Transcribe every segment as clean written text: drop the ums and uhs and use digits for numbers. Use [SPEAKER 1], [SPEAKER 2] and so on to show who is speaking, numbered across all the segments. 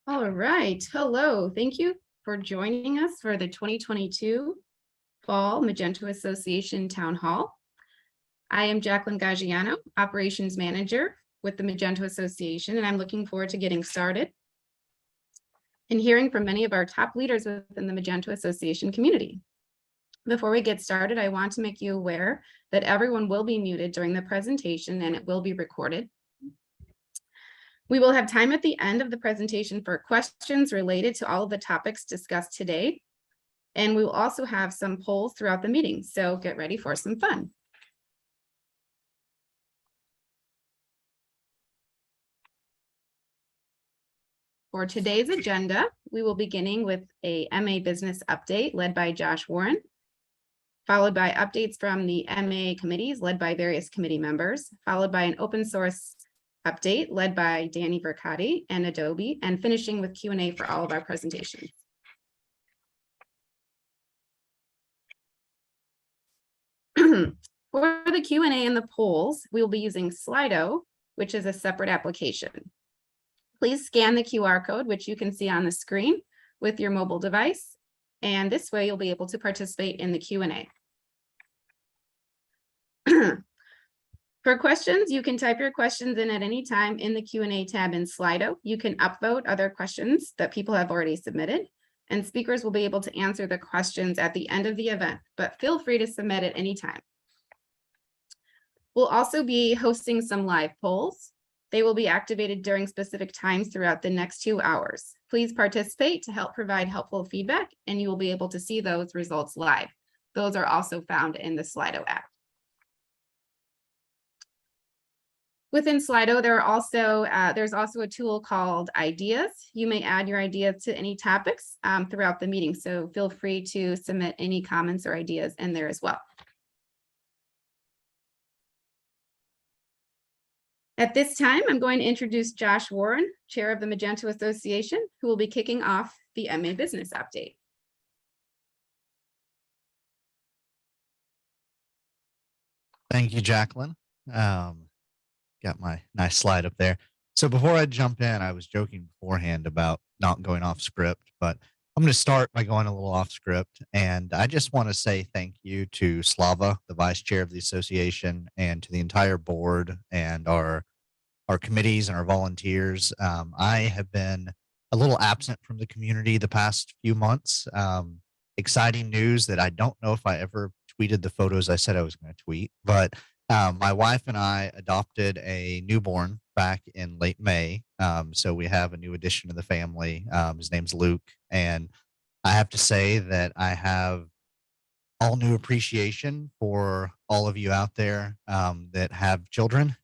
[SPEAKER 1] All right. Hello. Thank you for joining us for the 2022 Fall Magento Association Town Hall. I am Jacqueline Gaggiano, Operations Manager with the Magento Association, and I'm looking forward to getting started and hearing from many of our top leaders within the Magento Association community. Before we get started, I want to make you aware that everyone will be muted during the presentation and it will be recorded. We will have time at the end of the presentation for questions related to all of the topics discussed today. And we will also have some polls throughout the meeting, so get ready for some fun. For today's agenda, we will be beginning with a MA business update led by Josh Warren, followed by updates from the MA committees led by various committee members, followed by an open source update led by Danny Vercati and Adobe, and finishing with Q&A for all of our presentations. For the Q&A and the polls, we will be using Slido, which is a separate application. Please scan the QR code, which you can see on the screen with your mobile device, and this way you'll be able to participate in the Q&A. For questions, you can type your questions in at any time in the Q&A tab in Slido. You can upvote other questions that people have already submitted, and speakers will be able to answer the questions at the end of the event, but feel free to submit at any time. We'll also be hosting some live polls. They will be activated during specific times throughout the next 2 hours. Please participate to help provide helpful feedback, and you will be able to see those results live. Those are also found in the Slido app. Within Slido, there's also a tool called Ideas. You may add your ideas to any topics throughout the meeting, so feel free to submit any comments or ideas in there as well. At this time, I'm going to introduce Josh Warren, Chair of the Magento Association, who will be kicking off the MA Business Update.
[SPEAKER 2] Thank you, Jacqueline. Got my nice slide up there. So before I jump in, I was joking beforehand about not going off script, but I'm going to start by going a little off script. And I just want to say thank you to Slava, the vice chair of the association, and to the entire board and our committees and our volunteers. I have been a little absent from the community the past few months. Exciting news that I don't know if I ever tweeted the photos I said I was going to tweet, but my wife and I adopted a newborn back in late May. So we have a new addition to the family. His name's Luke. And I have to say that I have all new appreciation for all of you out there that have children.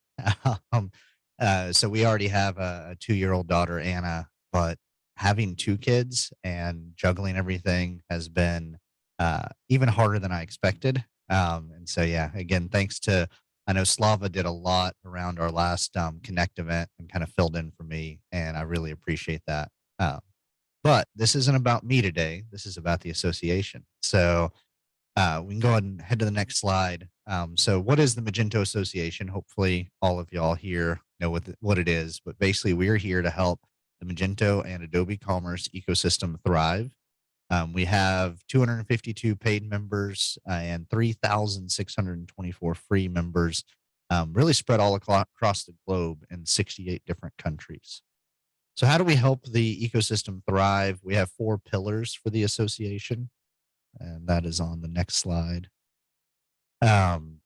[SPEAKER 2] So we already have a 2-year-old daughter, Anna, but having 2 kids and juggling everything has been even harder than I expected. And so, yeah, again, I know Slava did a lot around our last Connect event and kind of filled in for me, and I really appreciate that. But this isn't about me today. This is about the association. So we can go ahead and head to the next slide. So what is the Magento Association? Hopefully all of y'all here know what it is, but basically we're here to help the Magento and Adobe Commerce ecosystem thrive. We have 252 paid members and 3,624 free members, really spread all across the globe in 68 different countries. So how do we help the ecosystem thrive? We have 4 pillars for the association, and that is on the next slide. And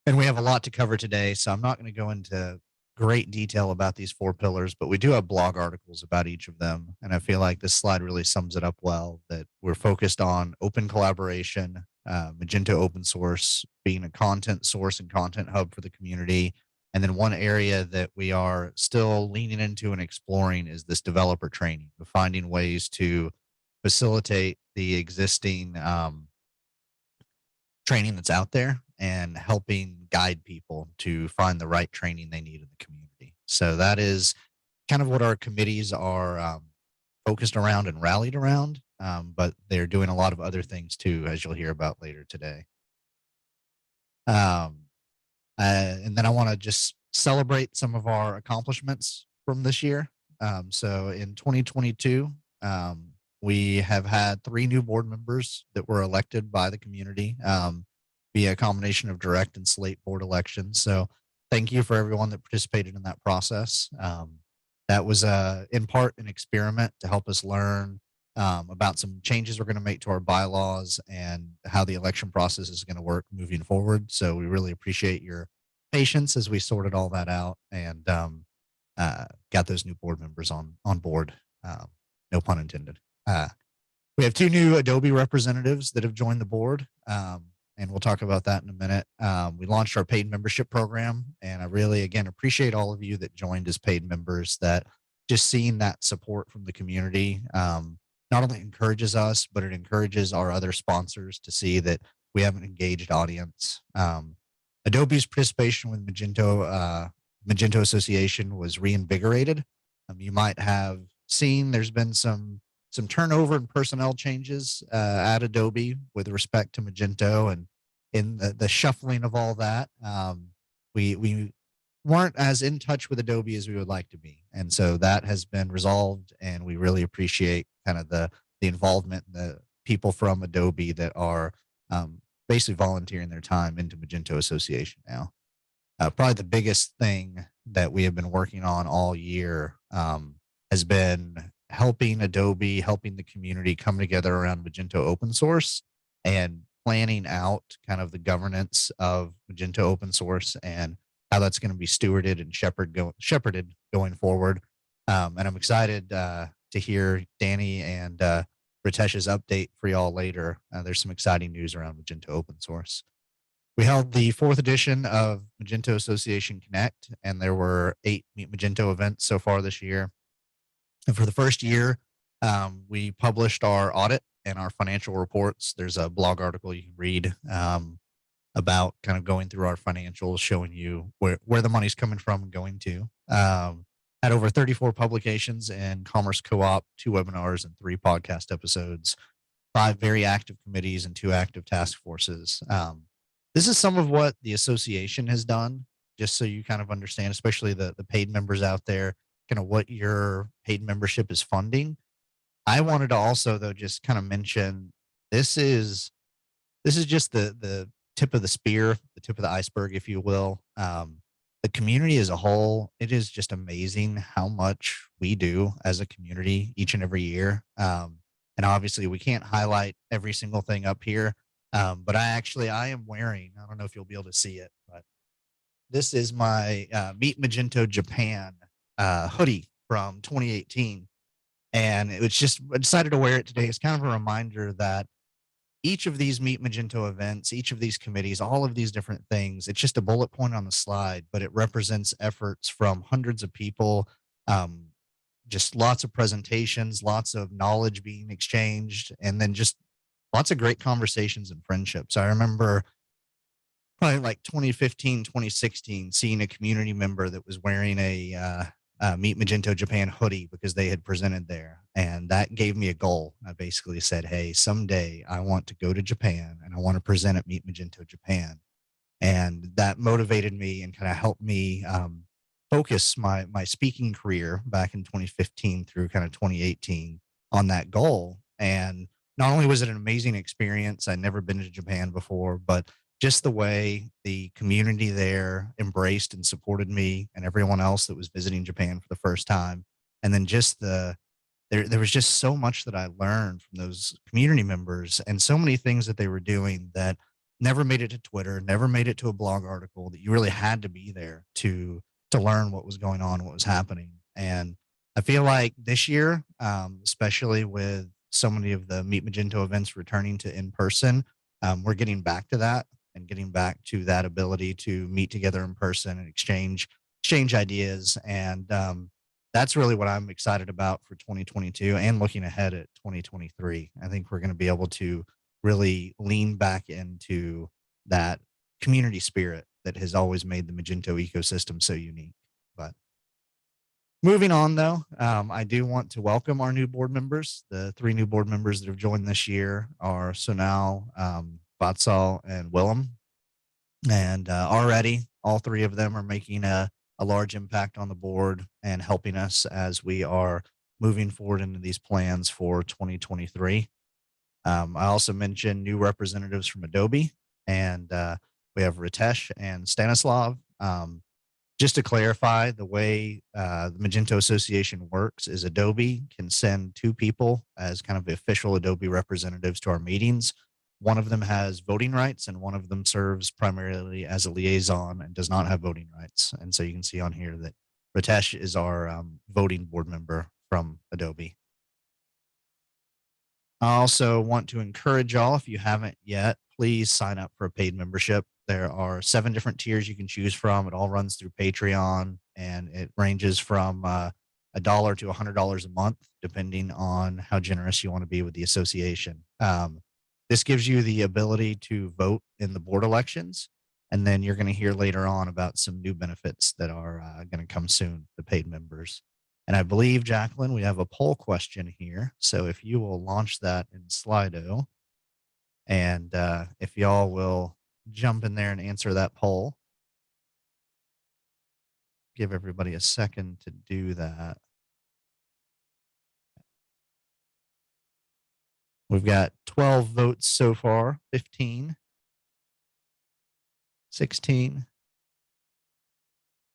[SPEAKER 2] we have a lot to cover today, so I'm not going to go into great detail about these 4 pillars, but we do have blog articles about each of them. And I feel like this slide really sums it up well, that we're focused on open collaboration, Magento open source, being a content source and content hub for the community. And then one area that we are still leaning into and exploring is this developer training, finding ways to facilitate the existing training that's out there and helping guide people to find the right training they need in the community. So that is kind of what our committees are focused around and rallied around, but they're doing a lot of other things too, as you'll hear about later today. And then I want to just celebrate some of our accomplishments from this year. So in 2022, we have had 3 new board members that were elected by the community via a combination of direct and slate board elections. So thank you for everyone that participated in that process. That was in part an experiment to help us learn about some changes we're going to make to our bylaws and how the election process is going to work moving forward. So we really appreciate your patience as we sorted all that out and got those new board members on board. No pun intended. We have 2 new Adobe representatives that have joined the board, and we'll talk about that in a minute. We launched our paid membership program, and I really, again, appreciate all of you that joined as paid members. That just seeing that support from the community not only encourages us, but it encourages our other sponsors to see that we have an engaged audience. Adobe's participation with Magento Association was reinvigorated. You might have seen there's been some turnover and personnel changes at Adobe with respect to Magento, and in the shuffling of all that, we weren't as in touch with Adobe as we would like to be, and so that has been resolved, and we really appreciate kind of the involvement, the people from Adobe that are basically volunteering their time into Magento Association now. Probably the biggest thing that we have been working on all year has been helping Adobe, helping the community come together around Magento open source and planning out kind of the governance of Magento open source and how that's going to be stewarded and shepherded going forward. And I'm excited to hear Danny and Ritesh's update for y'all later. There's some exciting news around Magento open source. We held the 4th edition of Magento Association Connect, and there were 8 Meet Magento events so far this year. And for the first year, we published our audit and our financial reports. There's a blog article you can read about kind of going through our financials, showing you where the money's coming from and going to. Had over 34 publications in Commerce Co-op, 2 webinars, and 3 podcast episodes, 5 very active committees, and 2 active task forces. This is some of what the association has done, just so you kind of understand, especially the paid members out there, kind of what your paid membership is funding. I wanted to also, though, just kind of mention this is just the tip of the spear, the tip of the iceberg, if you will. The community as a whole, it is just amazing how much we do as a community each and every year. And obviously, we can't highlight every single thing up here. But I am wearing, I don't know if you'll be able to see it, but this is my Meet Magento Japan hoodie from 2018. And it was just, I decided to wear it today. It's kind of a reminder that each of these Meet Magento events, each of these committees, all of these different things, it's just a bullet point on the slide, but it represents efforts from hundreds of people, just lots of presentations, lots of knowledge being exchanged, and then just lots of great conversations and friendships. I remember probably like 2015, 2016, seeing a community member that was wearing a Meet Magento Japan hoodie because they had presented there. And that gave me a goal. I basically said, hey, someday I want to go to Japan and I want to present at Meet Magento Japan. And that motivated me and kind of helped me focus my speaking career back in 2015 through kind of 2018 on that goal. And not only was it an amazing experience, I'd never been to Japan before, but just the way the community there embraced and supported me and everyone else that was visiting Japan for the first time. And then just there was just so much that I learned from those community members and so many things that they were doing that never made it to Twitter, never made it to a blog article, that you really had to be there to learn what was going on, what was happening. And I feel like this year, especially with so many of the Meet Magento events returning to in person, we're getting back to that and getting back to that ability to meet together in person and exchange ideas. And that's really what I'm excited about for 2022 and looking ahead at 2023. I think we're going to be able to really lean back into that community spirit that has always made the Magento ecosystem so unique. But moving on, though, I do want to welcome our new board members. The 3 new board members that have joined this year are Sonal, Vatsal, and Willem. And already, all 3 of them are making a a large impact on the board and helping us as we are moving forward into these plans for 2023. I also mentioned new representatives from Adobe, and we have Ritesh and Stanislav. Just to clarify, the way the Magento Association works is Adobe can send two people as kind of the official Adobe representatives to our meetings. One of them has voting rights, and one of them serves primarily as a liaison and does not have voting rights. And so you can see on here that Ritesh is our voting board member from Adobe. I also want to encourage y'all, if you haven't yet, please sign up for a paid membership. There are 7 different tiers you can choose from. It all runs through Patreon, and it ranges from $1 to $100 a month, depending on how generous you want to be with the association. This gives you the ability to vote in the board elections, and then you're going to hear later on about some new benefits that are going to come soon to paid members. And I believe, Jacqueline, we have a poll question here. So if you will launch that in Slido, and if y'all will jump in there and answer that poll, give everybody a second to do that. We've got 12 votes so far, 15, 16. I'm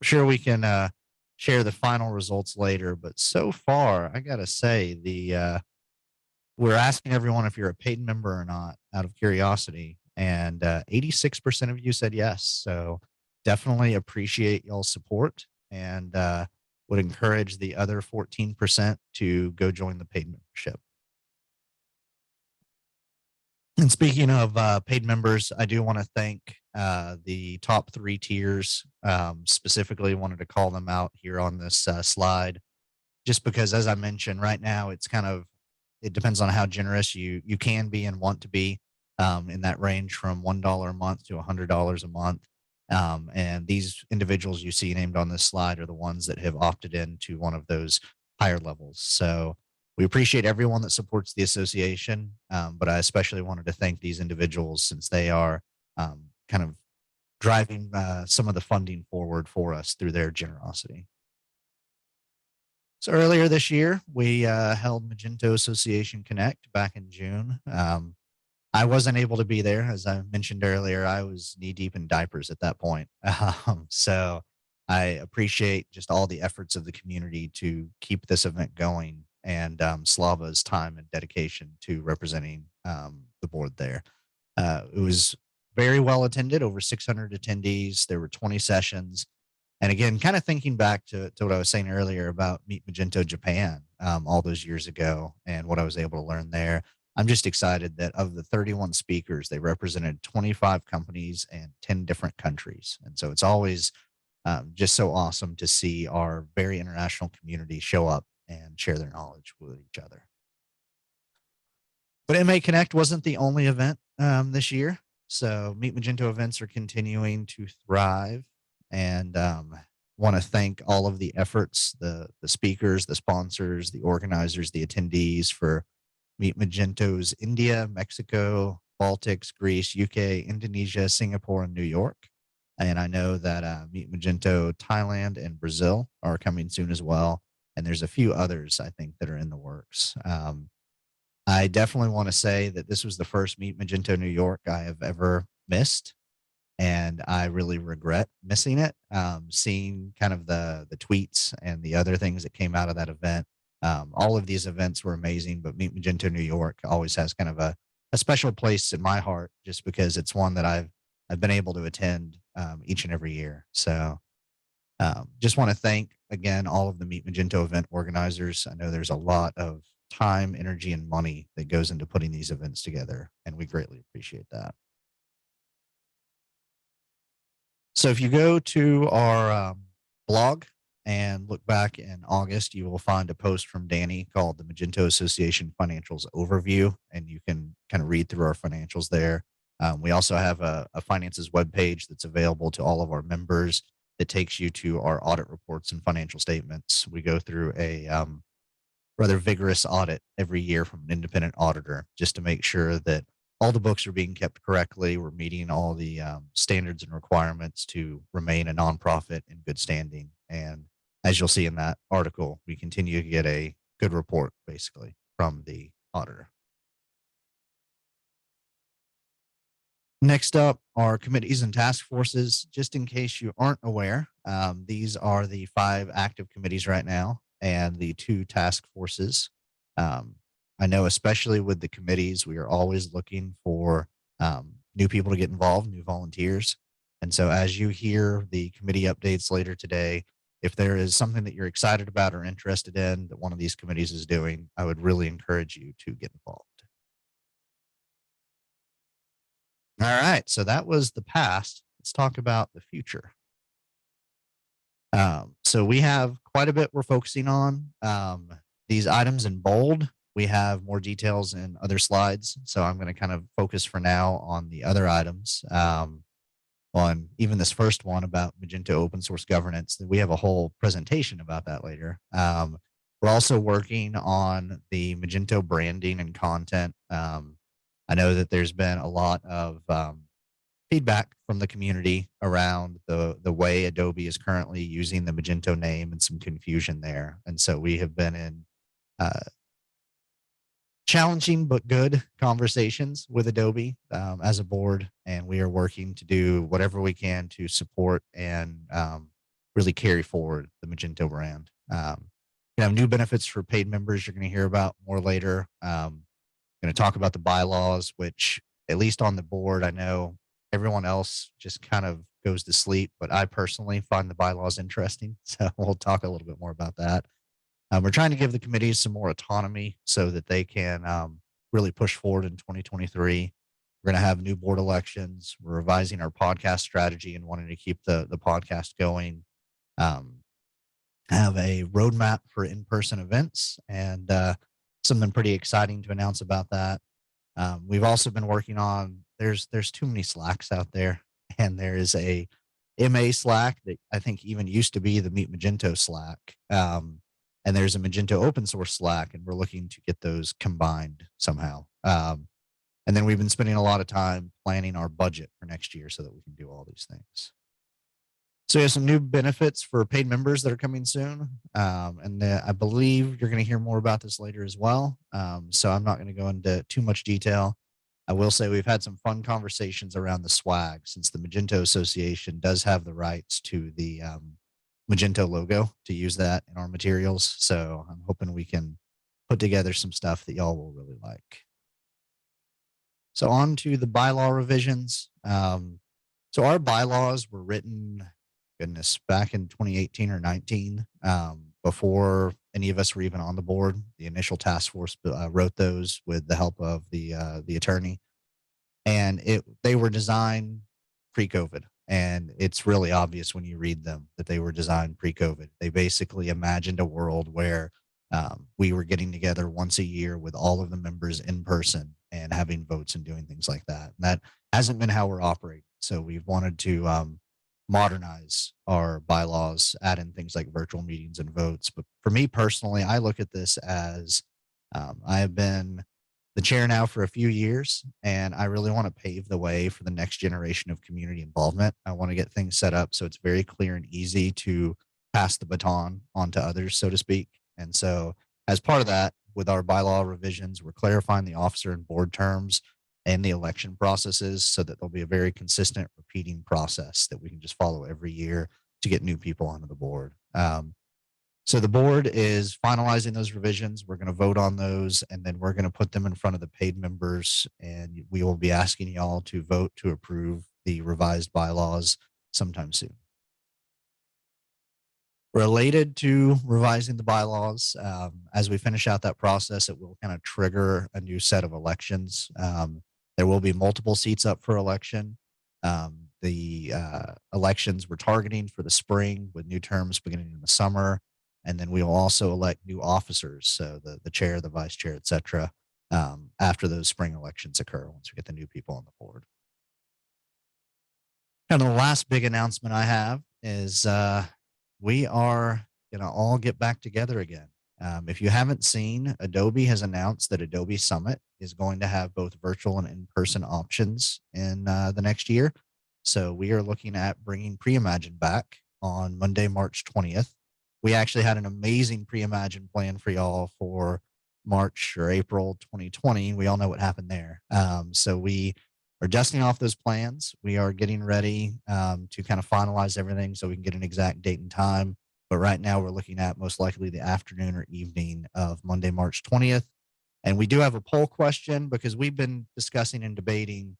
[SPEAKER 2] sure we can share the final results later, but so far, I got to say, we're asking everyone if you're a paid member or not out of curiosity, and 86% of you said yes. So definitely appreciate y'all's support, and would encourage the other 14% to go join the paid membership. And speaking of paid members, I do want to thank the top 3 tiers. Specifically wanted to call them out here on this slide, just because, as I mentioned, right now it's kind of, it depends on how generous you can be and want to be, in that range from $1 a month to $100 a month. And these individuals you see named on this slide are the ones that have opted into one of those higher levels. So we appreciate everyone that supports the association, but I especially wanted to thank these individuals since they are kind of driving some of the funding forward for us through their generosity. So earlier this year, we held Magento Association Connect back in June. I wasn't able to be there. As I mentioned earlier, I was knee deep in diapers at that point. So I appreciate just all the efforts of the community to keep this event going, and Slava's time and dedication to representing the board there. It was very well attended, over 600 attendees. There were 20 sessions. And again, kind of thinking back to what I was saying earlier about Meet Magento Japan all those years ago and what I was able to learn there, I'm just excited that of the 31 speakers, they represented 25 companies and 10 different countries. And so it's always just so awesome to see our very international community show up and share their knowledge with each other. But MA Connect wasn't the only event this year. So Meet Magento events are continuing to thrive, and want to thank all of the efforts, the speakers, the sponsors, the organizers, the attendees for Meet Magento's India, Mexico, Baltics, Greece, UK, Indonesia, Singapore, and New York. And I know that Meet Magento Thailand and Brazil are coming soon as well. And there's a few others, I think, that are in the works. I definitely want to say that this was the first Meet Magento New York I have ever missed, and I really regret missing it. Seeing kind of the tweets and the other things that came out of that event, all of these events were amazing, but Meet Magento New York always has kind of a special place in my heart, just because it's one that I've been able to attend each and every year. So just want to thank again all of the Meet Magento event organizers. I know there's a lot of time, energy, and money that goes into putting these events together, and we greatly appreciate that. So if you go to our blog and look back in August, you will find a post from Danny called the Magento Association Financials Overview, and you can kind of read through our financials there. We also have a finances webpage that's available to all of our members that takes you to our audit reports and financial statements. We go through a rather vigorous audit every year from an independent auditor, just to make sure that all the books are being kept correctly. We're meeting all the standards and requirements to remain a nonprofit in good standing. And as you'll see in that article, we continue to get a good report basically from the auditor. Next up are committees and task forces. Just in case you aren't aware, these are the 5 active committees right now and the 2 task forces. I know, especially with the committees, we are always looking for new people to get involved, new volunteers. And so, as you hear the committee updates later today, if there is something that you're excited about or interested in that one of these committees is doing, I would really encourage you to get involved. All right. So that was the past. Let's talk about the future. So we have quite a bit we're focusing on. These items in bold, we have more details in other slides. So I'm going to kind of focus for now on the other items. On even this first one about Magento open source governance. We have a whole presentation about that later. We're also working on the Magento branding and content. I know that there's been a lot of feedback from the community around the way Adobe is currently using the Magento name and some confusion there. And so we have been in challenging but good conversations with Adobe as a board, and we are working to do whatever we can to support and really carry forward the Magento brand. You have new benefits for paid members you're going to hear about more later. Going to talk about the bylaws, which at least on the board, I know everyone else just kind of goes to sleep, but I personally find the bylaws interesting. So we'll talk a little bit more about that. We're trying to give the committees some more autonomy so that they can really push forward in 2023. We're going to have new board elections. We're revising our podcast strategy and wanting to keep the podcast going. Have a roadmap for in-person events and something pretty exciting to announce about that. We've also been working on, there's too many Slacks out there, and there is a MA Slack that I think even used to be the Meet Magento Slack. And there's a Magento open source Slack, and we're looking to get those combined somehow. And then we've been spending a lot of time planning our budget for next year so that we can do all these things. So we have some new benefits for paid members that are coming soon. And I believe you're going to hear more about this later as well. So I'm not going to go into too much detail. I will say we've had some fun conversations around the swag, since the Magento Association does have the rights to the Magento logo to use that in our materials. So I'm hoping we can put together some stuff that y'all will really like. So on to the bylaw revisions. So our bylaws were written, goodness, back in 2018 or 19, before any of us were even on the board. The initial task force wrote those with the help of the attorney, and they were designed pre-COVID. And it's really obvious when you read them that they were designed pre-COVID. They basically imagined a world where we were getting together once a year with all of the members in person and having votes and doing things like that. And that hasn't been how we're operating. So we've wanted to modernize our bylaws, add in things like virtual meetings and votes. But for me personally, I look at this as I have been the chair now for a few years, and I really want to pave the way for the next generation of community involvement. I want to get things set up so it's very clear and easy to pass the baton on to others, so to speak. And so as part of that, with our bylaw revisions, we're clarifying the officer and board terms and the election processes so that there'll be a very consistent repeating process that we can just follow every year to get new people onto the board. So the board is finalizing those revisions. We're going to vote on those, and then we're going to put them in front of the paid members, and we will be asking y'all to vote to approve the revised bylaws sometime soon. Related to revising the bylaws, as we finish out that process, it will kind of trigger a new set of elections. There will be multiple seats up for election. The elections we're targeting for the spring, with new terms beginning in the summer. And then we will also elect new officers, so the chair, the vice chair, et cetera, after those spring elections occur, once we get the new people on the board. Kind of the last big announcement I have is we are going to all get back together again. If you haven't seen, Adobe has announced that Adobe Summit is going to have both virtual and in-person options in the next year. So we are looking at bringing Pre-Imagine back on Monday, March 20th. We actually had an amazing Pre-Imagine plan for y'all for March or April 2020. We all know what happened there. So we are dusting off those plans. We are getting ready to kind of finalize everything so we can get an exact date and time. But right now we're looking at most likely the afternoon or evening of Monday, March 20th. And we do have a poll question because we've been discussing and debating.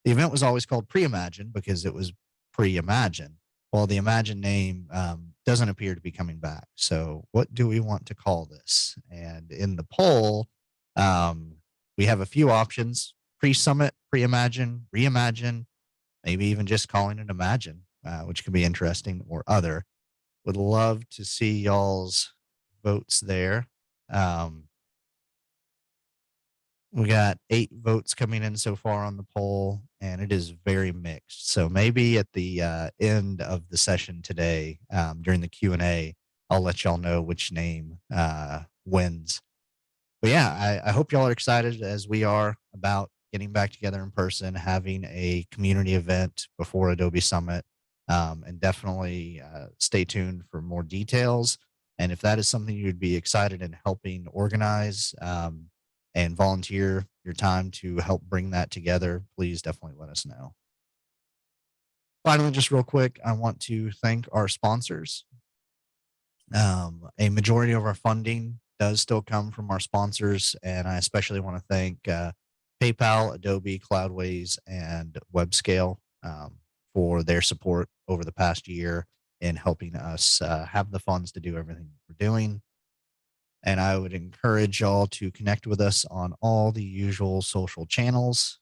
[SPEAKER 2] The event was always called Pre-Imagine because it was pre-Imagine. Well, the Imagine name doesn't appear to be coming back. So what do we want to call this? And in the poll, we have a few options: pre-summit, pre-imagine, reimagine, maybe even just calling it Imagine, which can be interesting, or other. Would love to see y'all's votes there. We got 8 votes coming in so far on the poll, and it is very mixed. So maybe at the end of the session today, during the Q&A, I'll let y'all know which name wins. But yeah, I hope y'all are excited as we are about getting back together in person, having a community event before Adobe Summit, and definitely stay tuned for more details. And if that is something you'd be excited in helping organize, and volunteer your time to help bring that together, please definitely let us know. Finally, just real quick, I want to thank our sponsors. A majority of our funding does still come from our sponsors, and I especially want to thank PayPal, Adobe, Cloudways, and WebScale for their support over the past year in helping us have the funds to do everything we're doing. And I would encourage y'all to connect with us on all the usual social channels,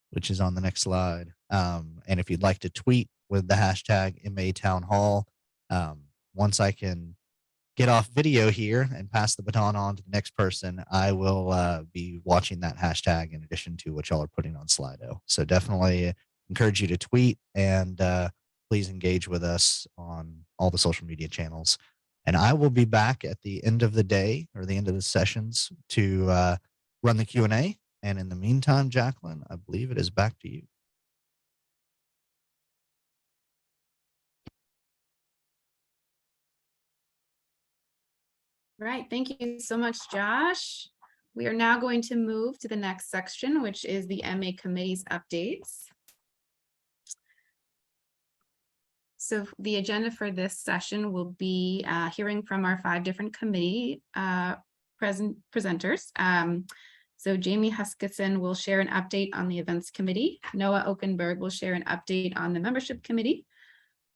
[SPEAKER 2] which is on the next slide. And if you'd like to tweet with the hashtag MATownHall, once I can get off video here and pass the baton on to the next person, I will be watching that hashtag in addition to what y'all are putting on Slido. So definitely encourage you to tweet, and please engage with us on all the social media channels. And I will be back at the end of the day or the end of the sessions to run the Q&A. And in the meantime, Jacqueline, I believe it is back to you.
[SPEAKER 1] Right. Thank you so much, Josh. We are now going to move to the next section, which is the MA committee's updates. So the agenda for this session will be hearing from our 5 different committee presenters. So Jamie Huskisson will share an update on the events committee. Noah Okenberg will share an update on the membership committee.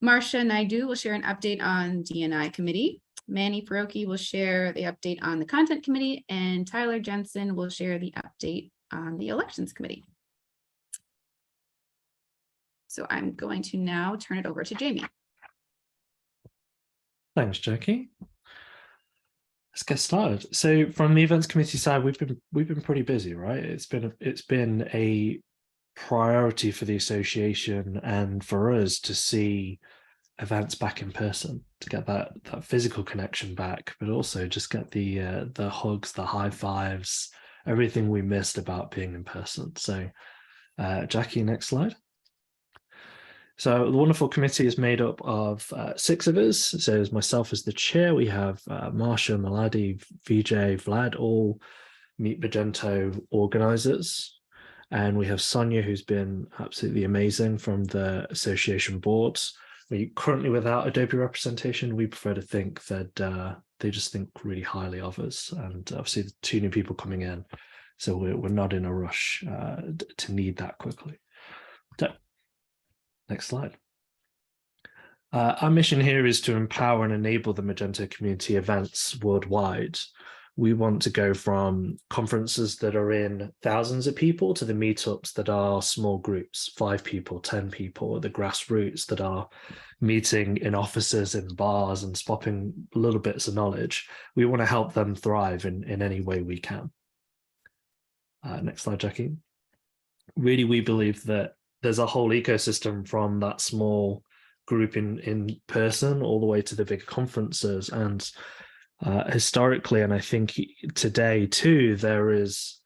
[SPEAKER 1] Marcia Naidu will share an update on D&I committee. Manny Pierogi will share the update on the content committee, and Tyler Jensen will share the update on the elections committee. So I'm going to now turn it over to Jamie.
[SPEAKER 3] Thanks, Jackie. Let's get started. So from the events committee side, we've been pretty busy, right? It's been a priority for the association and for us to see events back in person, to get that physical connection back, but also just get the hugs, the high fives, everything we missed about being in person. So Jackie, next slide. So the wonderful committee is made up of 6 of us. So as myself as the chair, we have Marsha, Maladi, Vijay, Vlad, all Meet Magento organizers. And we have Sonia, who's been absolutely amazing from the association boards. We currently, without Adobe representation, we prefer to think that they just think really highly of us. And obviously the 2 new people coming in. So we're not in a rush to need that quickly. So, next slide. Our mission here is to empower and enable the Magento community events worldwide. We want to go from conferences that are in thousands of people to the meetups that are small groups, 5 people, 10 people, the grassroots that are meeting in offices, in bars, and swapping little bits of knowledge. We want to help them thrive in any way we can. Next slide, Jackie. Really, we believe that there's a whole ecosystem from that small group in person all the way to the big conferences. And historically, and I think today too, there is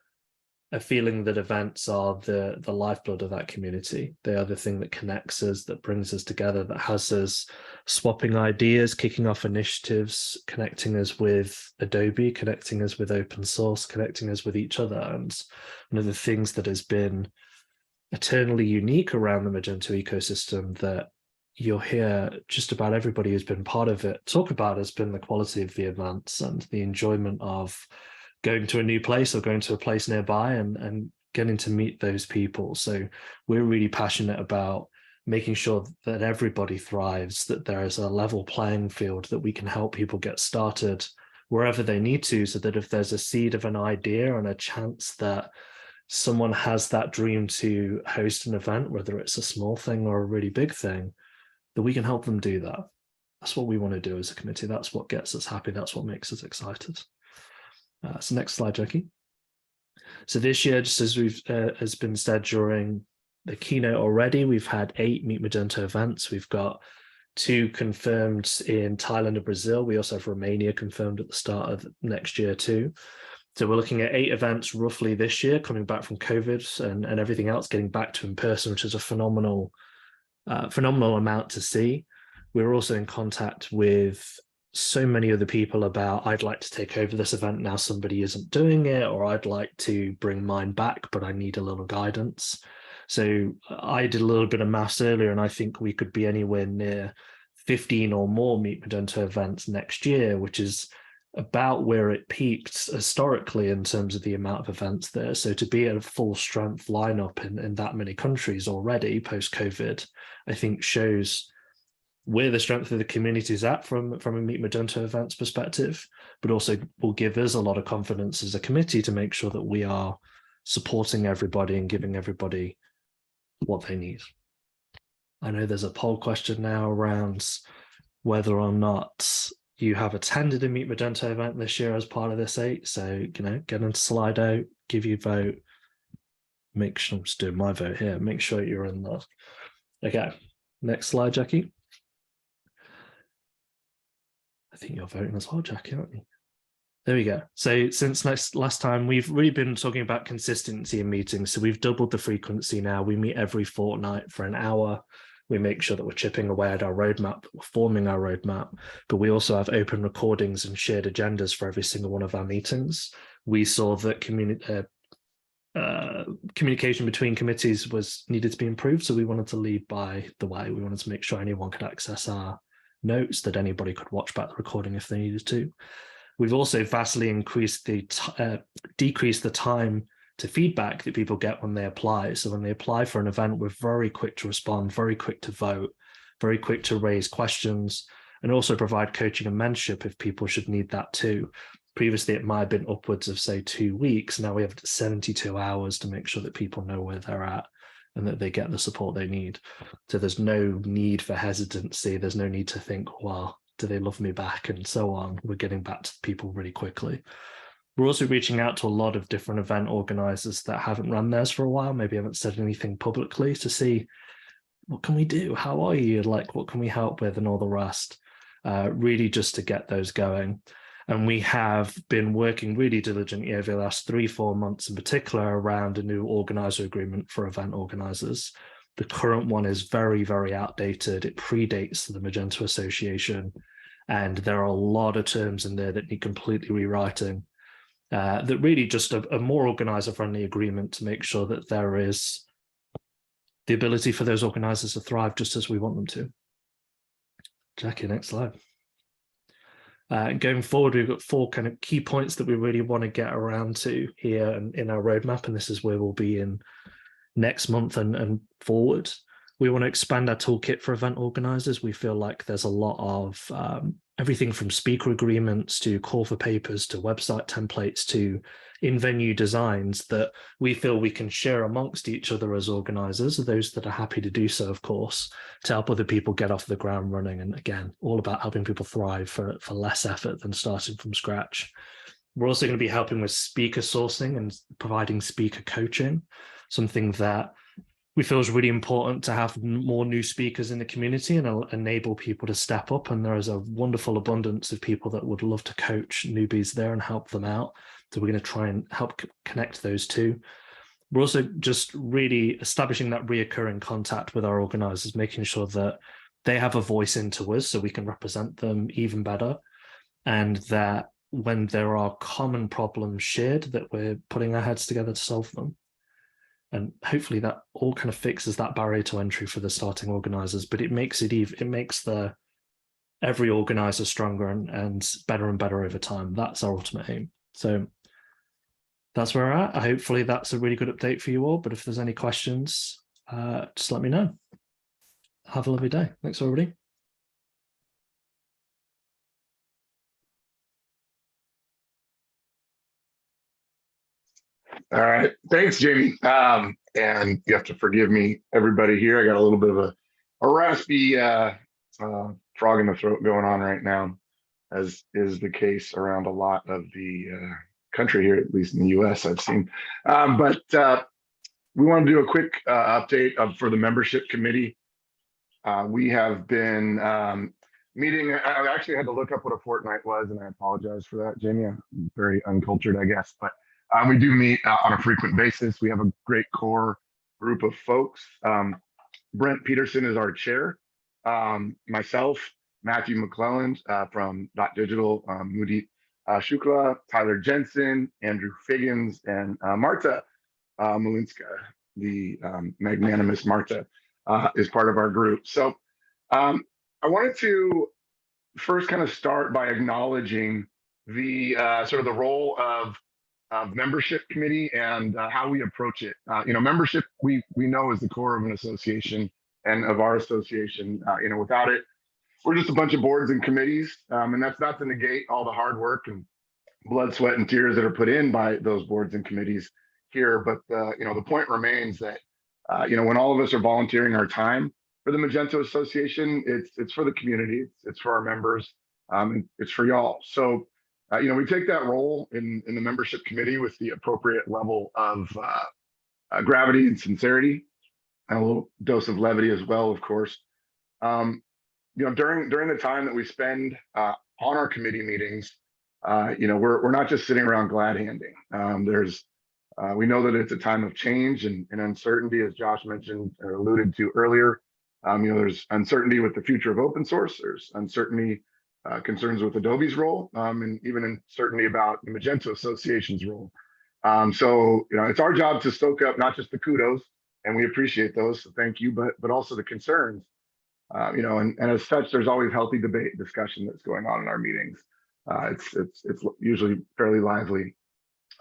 [SPEAKER 3] a feeling that events are the lifeblood of that community. They are the thing that connects us, that brings us together, that has us swapping ideas, kicking off initiatives, connecting us with Adobe, connecting us with open source, connecting us with each other. And one of the things that has been eternally unique around the Magento ecosystem that you'll hear just about everybody who's been part of it talk about has been the quality of the events and the enjoyment of going to a new place or going to a place nearby and getting to meet those people. So we're really passionate about making sure that everybody thrives, that there is a level playing field, that we can help people get started wherever they need to, so that if there's a seed of an idea and a chance that someone has that dream to host an event, whether it's a small thing or a really big thing, that we can help them do that. That's what we want to do as a committee. That's what gets us happy. That's what makes us excited. So next slide, Jackie. So this year, just as we've has been said during the keynote already, we've had 8 Meet Magento events. We've got 2 confirmed in Thailand and Brazil. We also have Romania confirmed at the start of next year too. So we're looking at 8 events roughly this year, coming back from COVID and everything else, getting back to in person, which is a phenomenal amount to see. We're also in contact with so many other people about, I'd like to take over this event now somebody isn't doing it, or I'd like to bring mine back, but I need a little guidance. So I did a little bit of maths earlier, and I think we could be anywhere near 15 or more Meet Magento events next year, which is about where it peaked historically in terms of the amount of events there. So to be at a full strength lineup in that many countries already post-COVID, I think shows where the strength of the community is at from a Meet Magento events perspective, but also will give us a lot of confidence as a committee to make sure that we are supporting everybody and giving everybody what they need. I know there's a poll question now around whether or not you have attended a Meet Magento event this year as part of this 8. So, get into Slido, give your vote. Make sure I'm just doing my vote here. Make sure you're in there. Okay, next slide, Jackie. I think you're voting as well, Jackie, aren't you? There we go. So since last time, we've really been talking about consistency in meetings. So we've doubled the frequency now. We meet every fortnight for an hour. We make sure that we're chipping away at our roadmap, we're forming our roadmap, but we also have open recordings and shared agendas for every single one of our meetings. We saw that communication between committees needed to be improved, so we wanted to lead by the way. We wanted to make sure anyone could access our notes, that anybody could watch back the recording if they needed to. We've also vastly decreased the time to feedback that people get when they apply. So when they apply for an event, we're very quick to respond, very quick to vote, very quick to raise questions, and also provide coaching and mentorship if people should need that too. Previously, it might have been upwards of, say, 2 weeks. Now we have 72 hours to make sure that people know where they're at and that they get the support they need. So there's no need for hesitancy. There's no need to think, well, do they love me back? And so on. We're getting back to people really quickly. We're also reaching out to a lot of different event organizers that haven't run theirs for a while, maybe haven't said anything publicly, to see, what can we do? How are you? Like, what can we help with and all the rest? Really just to get those going. And we have been working really diligently over the last 3-4 months in particular around a new organizer agreement for event organizers. The current one is very, very outdated. It predates the Magento Association. And there are a lot of terms in there that need completely rewriting. That really just a more organizer-friendly agreement to make sure that there is the ability for those organizers to thrive just as we want them to. Jackie, next slide. Going forward, we've got 4 kind of key points that we really want to get around to here in our roadmap, and this is where we'll be in next month and forward. We want to expand our toolkit for event organizers. We feel like there's a lot of everything from speaker agreements to call for papers to website templates to in-venue designs that we feel we can share amongst each other as organizers, those that are happy to do so, of course, to help other people get off the ground running. And again, all about helping people thrive for less effort than starting from scratch. We're also going to be helping with speaker sourcing and providing speaker coaching, something that we feel it's really important to have more new speakers in the community and enable people to step up. And there is a wonderful abundance of people that would love to coach newbies there and help them out. So we're going to try and help connect those two. We're also just really establishing that reoccurring contact with our organizers, making sure that they have a voice into us so we can represent them even better. And that when there are common problems shared, that we're putting our heads together to solve them. And hopefully that all kind of fixes that barrier to entry for the starting organizers, but it makes every organizer stronger and better over time. That's our ultimate aim. So that's where we're at. Hopefully that's a really good update for you all. But if there's any questions, just let me know. Have a lovely day. Thanks, everybody.
[SPEAKER 4] All right. Thanks, Jamie. And you have to forgive me, everybody here. I got a little bit of a raspy frog in the throat going on right now, as is the case around a lot of the country here, at least in the US, I've seen. But we want to do a quick update for the membership committee. We have been meeting. I actually had to look up what a fortnight was, and I apologize for that, Jamie. I'm very uncultured, I guess. But we do meet on a frequent basis. We have a great core group of folks. Brent Peterson is our chair. Myself, Matthew McClelland from Dot Digital, Moody Shukla, Tyler Jensen, Andrew Figgins, and Marta Malinska, the magnanimous Marta, is part of our group. So I wanted to first kind of start by acknowledging the sort of the role of membership committee and how we approach it. Membership we know is the core of an association and of our association. Without it, we're just a bunch of boards and committees, and that's not to negate all the hard work and blood, sweat, and tears that are put in by those boards and committees here. But the point remains that when all of us are volunteering our time for the Magento Association, it's for the community, it's for our members, and it's for y'all. So we take that role in the membership committee with the appropriate level of gravity and sincerity, and a little dose of levity as well, of course. During the time that we spend on our committee meetings, we're not just sitting around glad handing. We know that it's a time of change and uncertainty, as Josh mentioned or alluded to earlier. There's uncertainty with the future of open source. There's uncertainty, concerns with Adobe's role, and even uncertainty about the Magento Association's role. So it's our job to stoke up not just the kudos, and we appreciate those, so thank you, but also the concerns. And as such, there's always healthy debate, discussion that's going on in our meetings. It's usually fairly lively.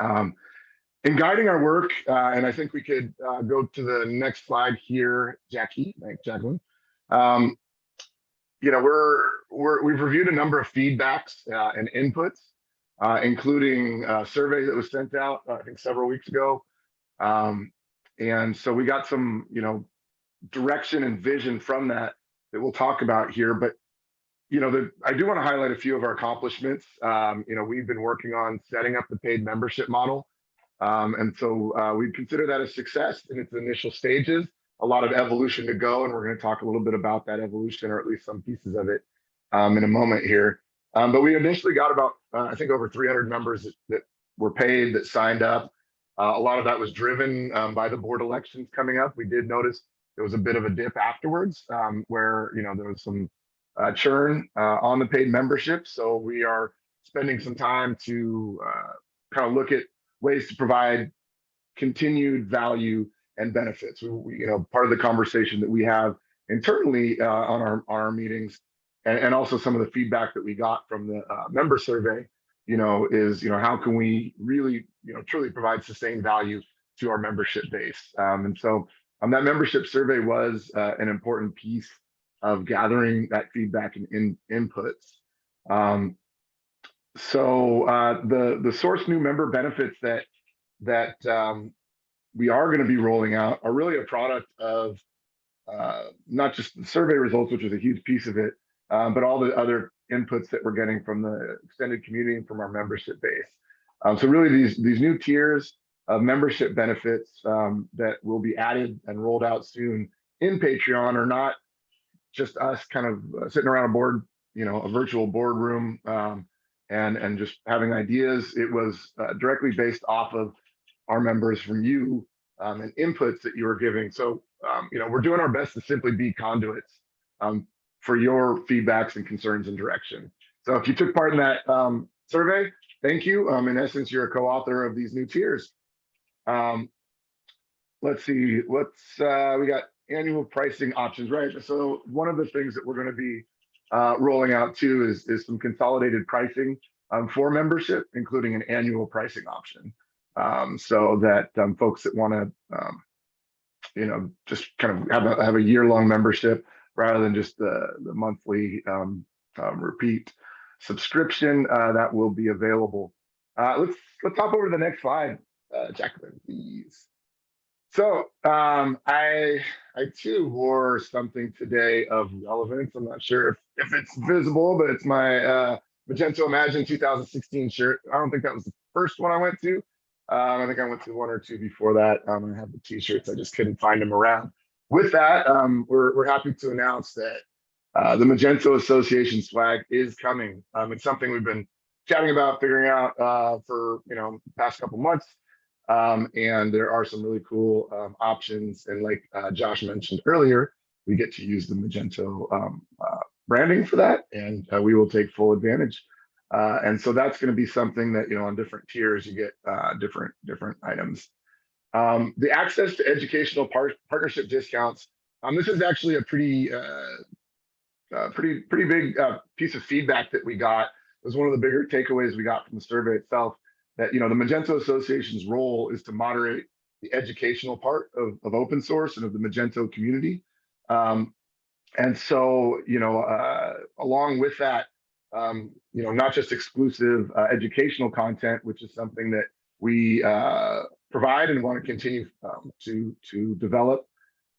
[SPEAKER 4] In guiding our work, and I think we could go to the next slide here, Jackie. Thanks, Jacqueline. We've reviewed a number of feedbacks and inputs, including a survey that was sent out, I think several weeks ago. And so we got some, direction and vision from that we'll talk about here. But, I do want to highlight a few of our accomplishments. We've been working on setting up the paid membership model. And so we consider that a success in its initial stages. A lot of evolution to go, and we're going to talk a little bit about that evolution, or at least some pieces of it, in a moment here. But we initially got about, I think, over 300 members that were paid, that signed up. A lot of that was driven by the board elections coming up. We did notice there was a bit of a dip afterwards, where there was some churn on the paid membership. So we are spending some time to kind of look at ways to provide continued value and benefits. Part of the conversation that we have internally on our meetings, and also some of the feedback that we got from the member survey, is how can we really truly provide sustained value to our membership base. And so that membership survey was an important piece of gathering that feedback and inputs. So the source new member benefits that we are going to be rolling out are really a product of not just the survey results, which is a huge piece of it, but all the other inputs that we're getting from the extended community and from our membership base. So really these new tiers membership benefits that will be added and rolled out soon in Patreon are not just us kind of sitting around a board, a virtual boardroom, and just having ideas. It was directly based off of our members from you and inputs that you were giving. So, we're doing our best to simply be conduits for your feedbacks and concerns and direction. So if you took part in that survey, thank you. In essence, you're a co-author of these new tiers. Let's see, we got annual pricing options, right? So one of the things that we're going to be rolling out too is some consolidated pricing for membership, including an annual pricing option, so that folks that want to, just kind of have a year-long membership rather than just the monthly repeat subscription, that will be available. Let's hop over to the next slide, Jacqueline, please. So I too wore something today of relevance. I'm not sure if it's visible, but it's my Magento Imagine 2016 shirt. I don't think that was the first one I went to. I think I went to one or two before that. I have the t-shirts. I just couldn't find them around. With that, we're happy to announce that the Magento Association swag is coming. It's something we've been chatting about, figuring out for the past couple months. And there are some really cool options. And like Josh mentioned earlier, we get to use the Magento branding for that, and we will take full advantage. And so that's going to be something that, on different tiers, you get different items. The access to educational partnership discounts. This is actually a pretty big piece of feedback that we got. It was one of the bigger takeaways we got from the survey itself, that the Magento Association's role is to moderate the educational part of open source and of the Magento community. And so, along with that, not just exclusive educational content, which is something that we provide and want to continue to develop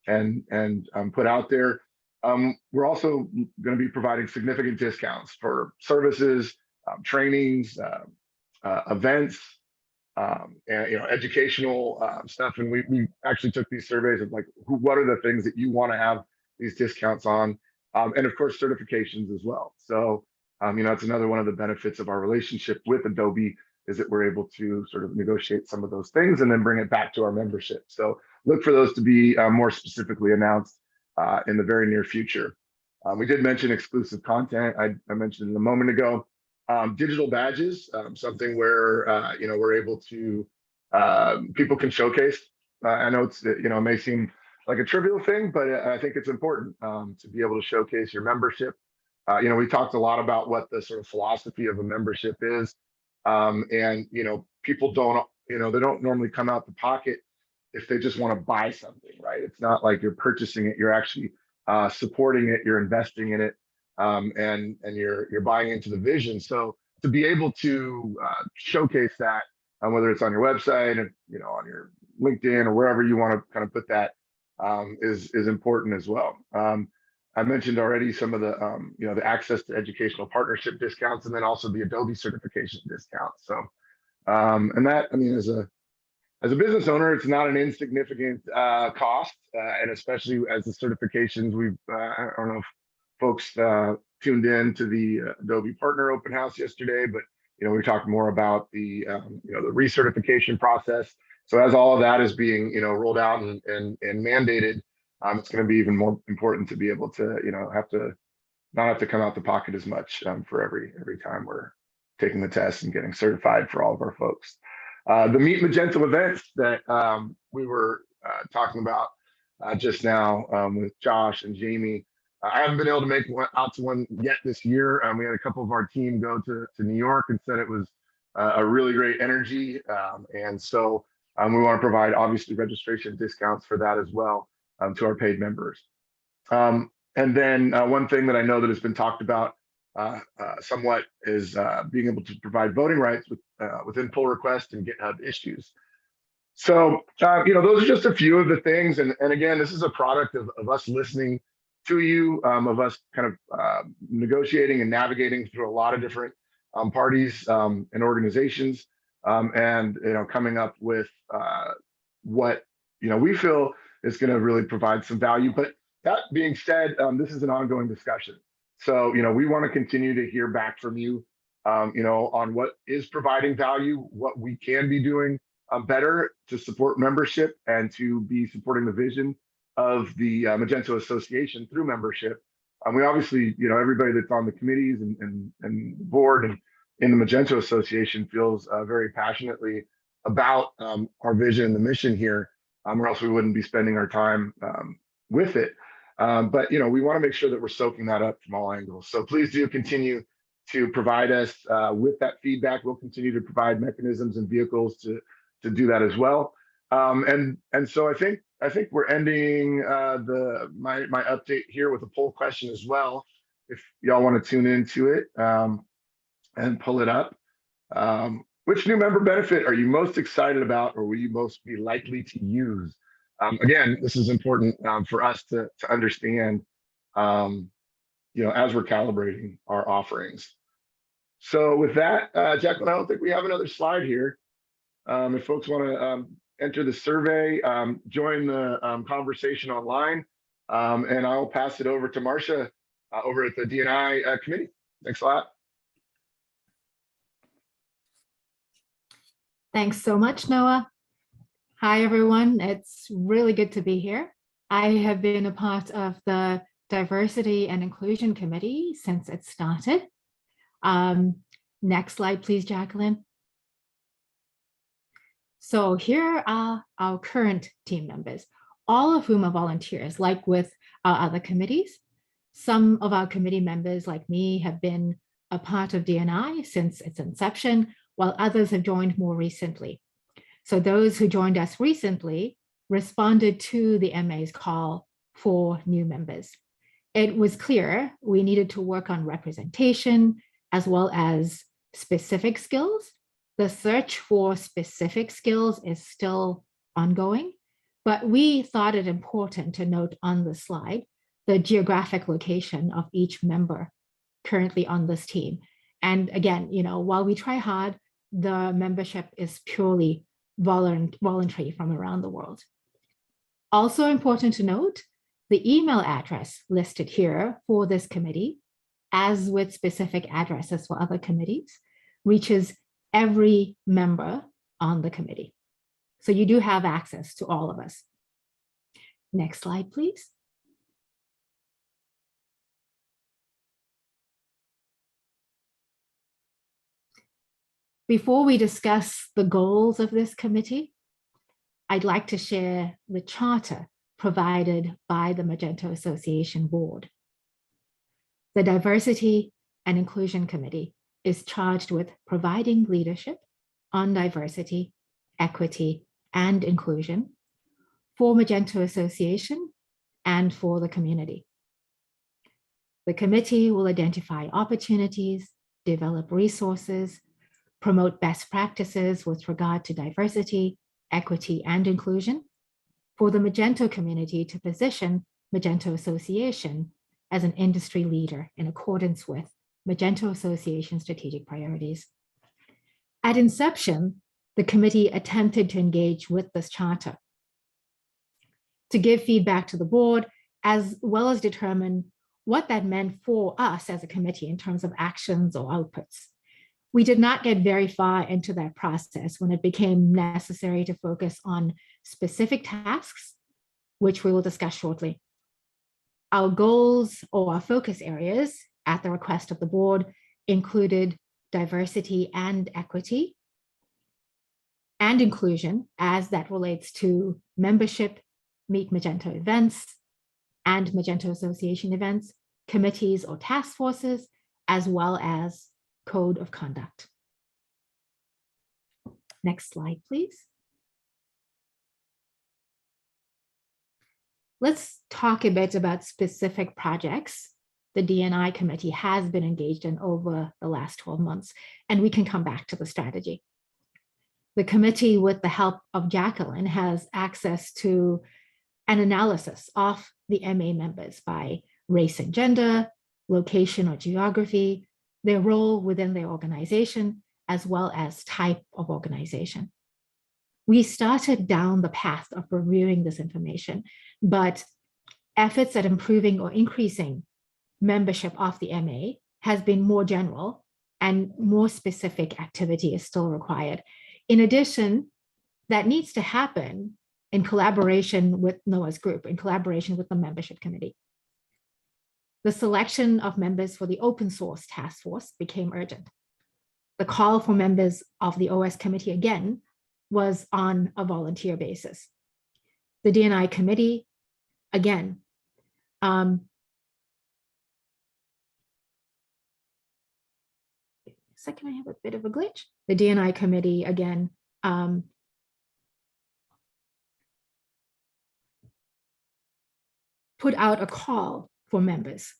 [SPEAKER 4] and put out there. We're also going to be providing significant discounts for services, trainings, events, and educational stuff. And we actually took these surveys of what are the things that you want to have these discounts on, and of course certifications as well. So it's another one of the benefits of our relationship with Adobe, is that we're able to sort of negotiate some of those things and then bring it back to our membership. So look for those to be more specifically announced in the very near future. We did mention exclusive content. I mentioned it a moment ago. Digital badges, something where we're able to people can showcase. I know it's it may seem like a trivial thing, but I think it's important to be able to showcase your membership. We talked a lot about what the sort of philosophy of a membership is, and people don't they don't normally come out the pocket if they just want to buy something, right? It's not like you're purchasing it; you're actually supporting it, you're investing in it. And you're buying into the vision. So to be able to showcase that, whether it's on your website and on your LinkedIn or wherever you want to kind of put that, is important as well. I mentioned already some of the the access to educational partnership discounts, and then also the Adobe certification discounts. So and that, as a business owner, it's not an insignificant cost, and especially as the certifications, I don't know if folks tuned in to the Adobe Partner Open House yesterday, but we talked more about the the recertification process. So as all of that is being rolled out and mandated, it's going to be even more important to be able to not have to come out the pocket as much for every time we're taking the test and getting certified for all of our folks. The Meet Magento events that we were talking about just now with Josh and Jamie. I haven't been able to make out to one yet this year. We had a couple of our team go to New York and said it was a really great energy. And so we want to provide obviously registration discounts for that as well to our paid members. And then one thing that I know that has been talked about somewhat is being able to provide voting rights within pull request and GitHub issues. So, those are just a few of the things. And again, this is a product of us listening to you, of us kind of negotiating and navigating through a lot of different parties and organizations and coming up with what we feel is going to really provide some value. But that being said, this is an ongoing discussion. So we want to continue to hear back from you, on what is providing value, what we can be doing better to support membership and to be supporting the vision of the Magento Association through membership. We obviously, everybody that's on the committees and board and in the Magento Association feels very passionately about our vision and the mission here, or else we wouldn't be spending our time with it. But we want to make sure that we're soaking that up from all angles. So please do continue to provide us with that feedback. We'll continue to provide mechanisms and vehicles to do that as well. And so I think we're ending my update here with a poll question as well. If y'all want to tune into it and pull it up. Which new member benefit are you most excited about, or will you most be likely to use? Again, this is important for us to understand, as we're calibrating our offerings. So with that, Jacqueline, I don't think we have another slide here. If folks want to enter the survey, join the conversation online, and I'll pass it over to Marcia over at the D&I committee. Thanks a lot.
[SPEAKER 5] Thanks so much, Noah. Hi, everyone. It's really good to be here. I have been a part of the Diversity and Inclusion Committee since it started. Next slide, please, Jacqueline. So here are our current team members, all of whom are volunteers, like with our other committees. Some of our committee members, like me, have been a part of D&I since its inception, while others have joined more recently. So those who joined us recently responded to the MA's call for new members. It was clear we needed to work on representation as well as specific skills. The search for specific skills is still ongoing, but we thought it important to note on the slide the geographic location of each member currently on this team. And again, while we try hard, the membership is purely voluntary from around the world. Also important to note, the email address listed here for this committee, as with specific addresses for other committees, reaches every member on the committee. So you do have access to all of us. Next slide, please. Before we discuss the goals of this committee, I'd like to share the charter provided by the Magento Association Board. The Diversity and Inclusion Committee is charged with providing leadership on diversity, equity, and inclusion for Magento Association and for the community. The committee will identify opportunities, develop resources, promote best practices with regard to diversity, equity, and inclusion for the Magento community to position Magento Association as an industry leader in accordance with Magento Association strategic priorities. At inception, the committee attempted to engage with this charter to give feedback to the board, as well as determine what that meant for us as a committee in terms of actions or outputs. We did not get very far into that process when it became necessary to focus on specific tasks, which we will discuss shortly. Our goals or our focus areas at the request of the board included diversity and equity and inclusion as that relates to membership, Meet Magento events, and Magento Association events, committees or task forces, as well as code of conduct. Next slide, please. Let's talk a bit about specific projects the D&I committee has been engaged in over the last 12 months, and we can come back to the strategy. The committee, with the help of Jacqueline, has access to an analysis of the MA members by race and gender, location or geography, their role within their organization, as well as type of organization. We started down the path of reviewing this information, but efforts at improving or increasing membership of the MA has been more general, and more specific activity is still required. In addition, that needs to happen in collaboration with Noah's group, in collaboration with the membership committee. The selection of members for the open source task force became urgent. The call for members of the OS committee again was on a volunteer basis. The D&I committee, again, second, I have a bit of a glitch. The D&I committee, again, put out a call for members.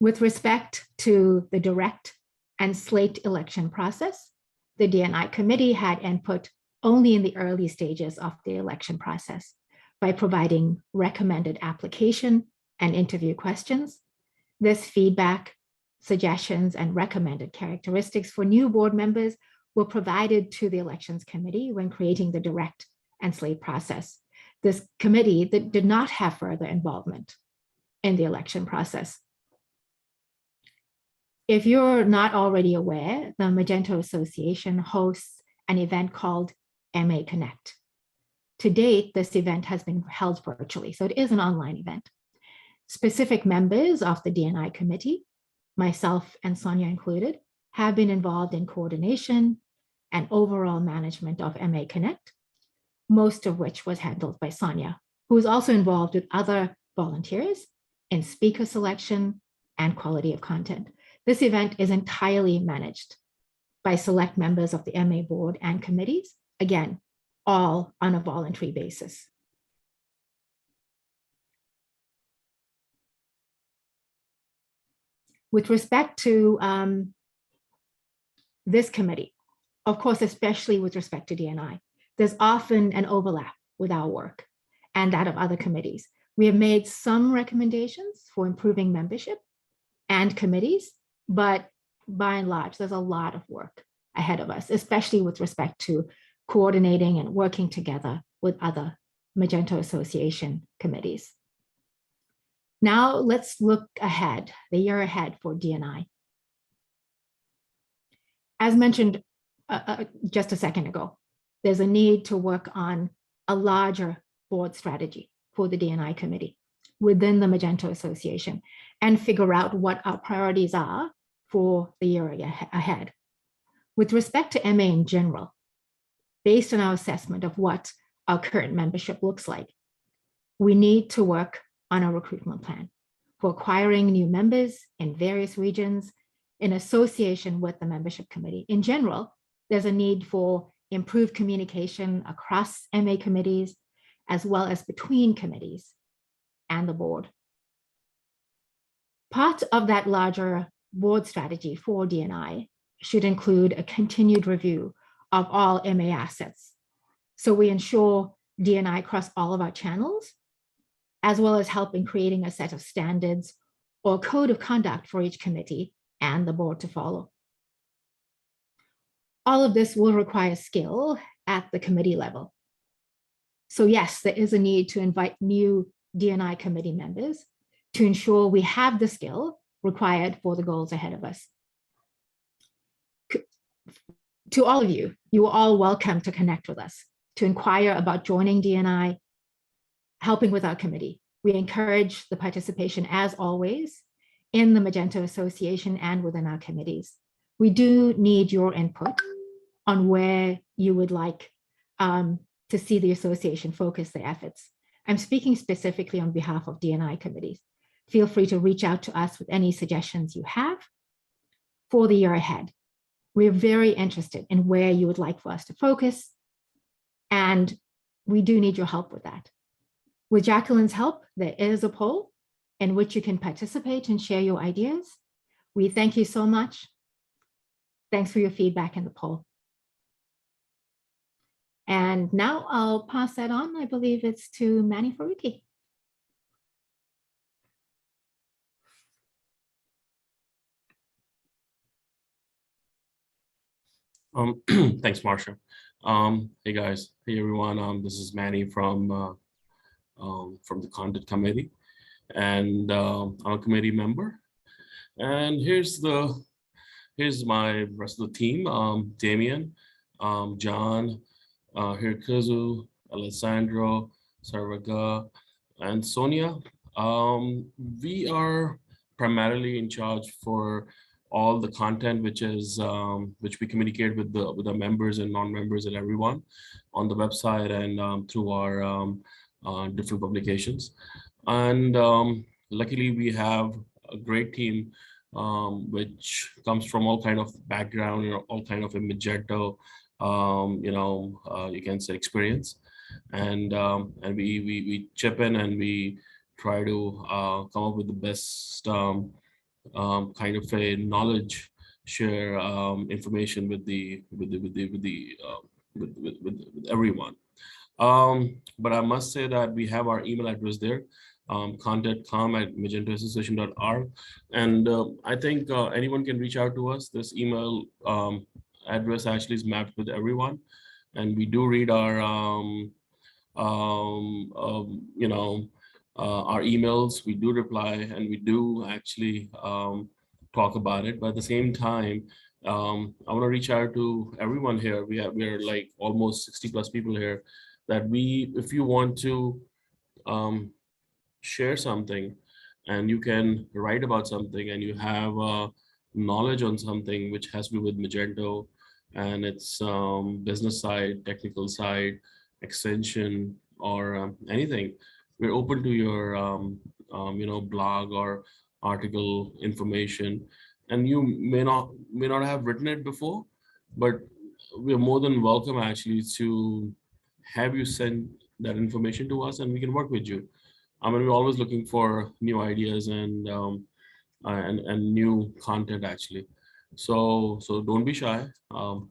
[SPEAKER 5] With respect to the direct and slate election process, the D&I committee had input only in the early stages of the election process by providing recommended application and interview questions. This feedback, suggestions, and recommended characteristics for new board members were provided to the elections committee when creating the direct and slate process. This committee that did not have further involvement in the election process. If you're not already aware, the Magento Association hosts an event called MA Connect. To date, this event has been held virtually, so it is an online event. Specific members of the D&I committee, myself and Sonia included, have been involved in coordination and overall management of MA Connect, most of which was handled by Sonia, who is also involved with other volunteers in speaker selection and quality of content. This event is entirely managed by select members of the MA board and committees, again, all on a voluntary basis. With respect to this committee, of course, especially with respect to D&I, there's often an overlap with our work and that of other committees. We have made some recommendations for improving membership and committees, but by and large, there's a lot of work ahead of us, especially with respect to coordinating and working together with other Magento Association committees. Now let's look ahead, the year ahead for D&I. As mentioned just a second ago, there's a need to work on a larger board strategy for the D&I committee within the Magento Association and figure out what our priorities are for the year ahead. With respect to MA in general, based on our assessment of what our current membership looks like, we need to work on a recruitment plan for acquiring new members in various regions in association with the membership committee. In general, there's a need for improved communication across MA committees, as well as between committees and the board. Part of that larger board strategy for D&I should include a continued review of all MA assets, so we ensure D&I across all of our channels, as well as help in creating a set of standards or code of conduct for each committee and the board to follow. All of this will require skill at the committee level. So yes, there is a need to invite new D&I committee members to ensure we have the skill required for the goals ahead of us. To all of you, you are all welcome to connect with us, to inquire about joining D&I, helping with our committee. We encourage the participation, as always, in the Magento Association and within our committees. We do need your input on where you would like to see the association focus their efforts. I'm speaking specifically on behalf of D&I committees. Feel free to reach out to us with any suggestions you have for the year ahead. We're very interested in where you would like for us to focus, and we do need your help with that. With Jacqueline's help, there is a poll in which you can participate and share your ideas. We thank you so much. Thanks for your feedback in the poll. And now I'll pass that on. I believe it's to Manny Faruqi.
[SPEAKER 6] Thanks, Marsha. Hey guys, hey everyone. This is Manny from the content committee, and I'm a committee member. And here's my rest of the team: Damien, John, Hirkuzu, Alessandro, Sarvaga, and Sonia. Um, we are primarily in charge for all the content which we communicate with the members and non-members and everyone on the website and through our different publications. And luckily we have a great team which comes from all kind of background, all kind of a Magento, you can say experience, and we chip in and we try to come up with the best kind of a knowledge share information with everyone. But I must say that we have our email address there, contact@magentoassociation.org, and I think anyone can reach out to us. This email address actually is mapped with everyone, and we do read our um, um, you know our emails. We do reply, and we do actually talk about it. But at the same time, I want to reach out to everyone here. We're like almost 60 plus people here. That if you want to um, share something, and you can write about something, and you have knowledge on something which has to do with Magento and its business side, technical side, extension, or anything, we're open to your blog or article information. And you may not have written it before, but we're more than welcome actually to have you send that information to us, and we can work with you. I mean, we're always looking for new ideas and new content actually. So don't be shy.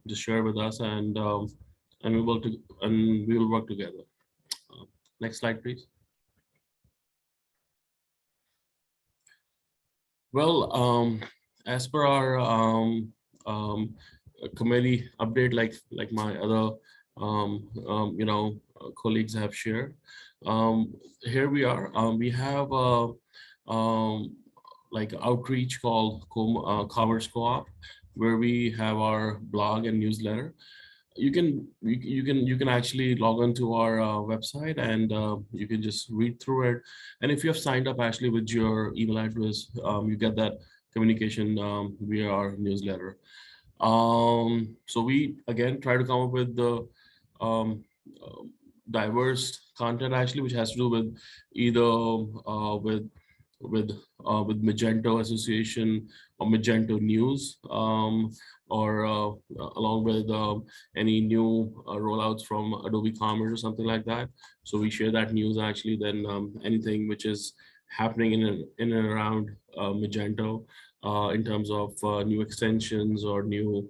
[SPEAKER 6] Just share with us, and we will work together. Next slide, please. Well, as per our committee update, like my other colleagues have shared, here we are. We have like outreach called Commerce Co-op, where we have our blog and newsletter. You can actually log on to our website, and you can just read through it. And if you have signed up actually with your email address, you get that communication via our newsletter. So we again try to come up with the um, uh, diverse content actually, which has to do with either with Magento Association or Magento News, or along with any new rollouts from Adobe Commerce or something like that. So we share that news actually. Then anything which is happening in and around Magento in terms of new extensions or new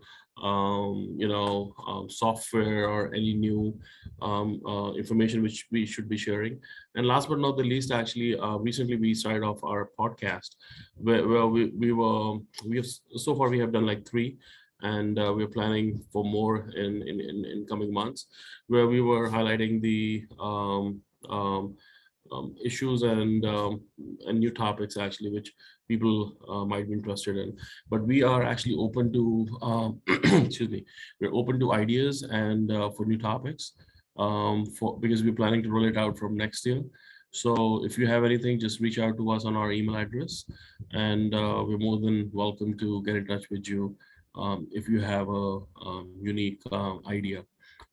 [SPEAKER 6] software or any new information which we should be sharing. And last but not the least, actually, recently we started off our podcast where we have so far we have done like 3, and we're planning for more in coming months, where we were highlighting the issues and new topics actually, which people might be interested in. But we are actually open to excuse me, we're open to ideas and for new topics, because we're planning to roll it out from next year. So if you have anything, just reach out to us on our email address, and we're more than welcome to get in touch with you if you have a unique idea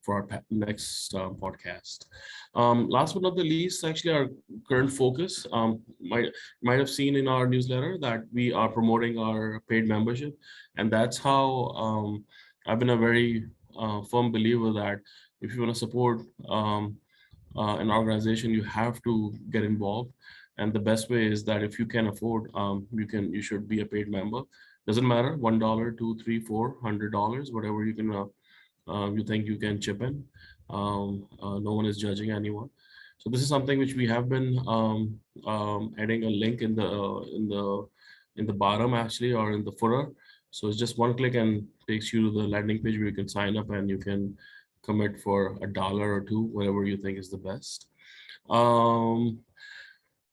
[SPEAKER 6] for our next podcast. Last but not the least, actually, our current focus, might have seen in our newsletter that we are promoting our paid membership, and that's how I've been a very firm believer that if you want to support an organization, you have to get involved. And the best way is that if you can afford, you should be a paid member. Doesn't matter, $1, $2, $3, $4, $100, whatever you can you think you can chip in. No one is judging anyone. So this is something which we have been adding a link in the bottom actually, or in the footer. So it's just one click and takes you to the landing page where you can sign up and you can commit for $1 or $2, whatever you think is the best.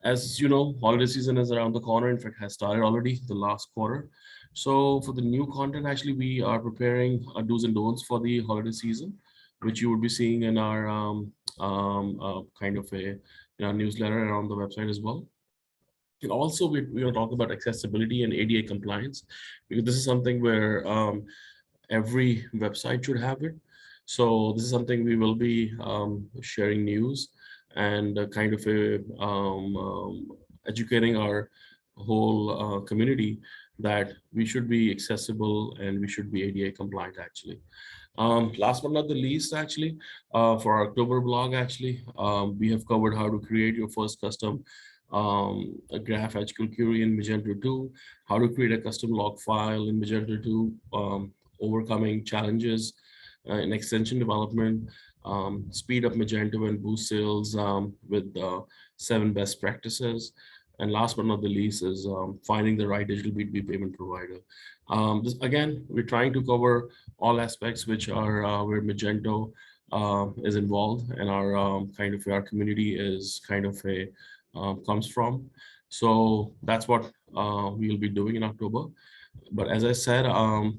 [SPEAKER 6] As you know, holiday season is around the corner. In fact, has started already the last quarter. So for the new content, actually, we are preparing do's and don'ts for the holiday season, which you would be seeing in our kind of a newsletter and on the website as well. And also, we're going to talk about accessibility and ADA compliance, because this is something where every website should have it. So this is something we will be sharing news and kind of a educating our whole community that we should be accessible and we should be ADA compliant actually. Last but not the least, actually, for our October blog, actually, we have covered how to create your first custom a graph HQL query in Magento 2, how to create a custom log file in Magento 2, overcoming challenges in extension development, speed up Magento and boost sales with 7 best practices. And last but not the least is finding the right digital B2B payment provider. Again, we're trying to cover all aspects which are where Magento is involved and our kind of our community is kind of a comes from. So that's what we will be doing in October. But as I said,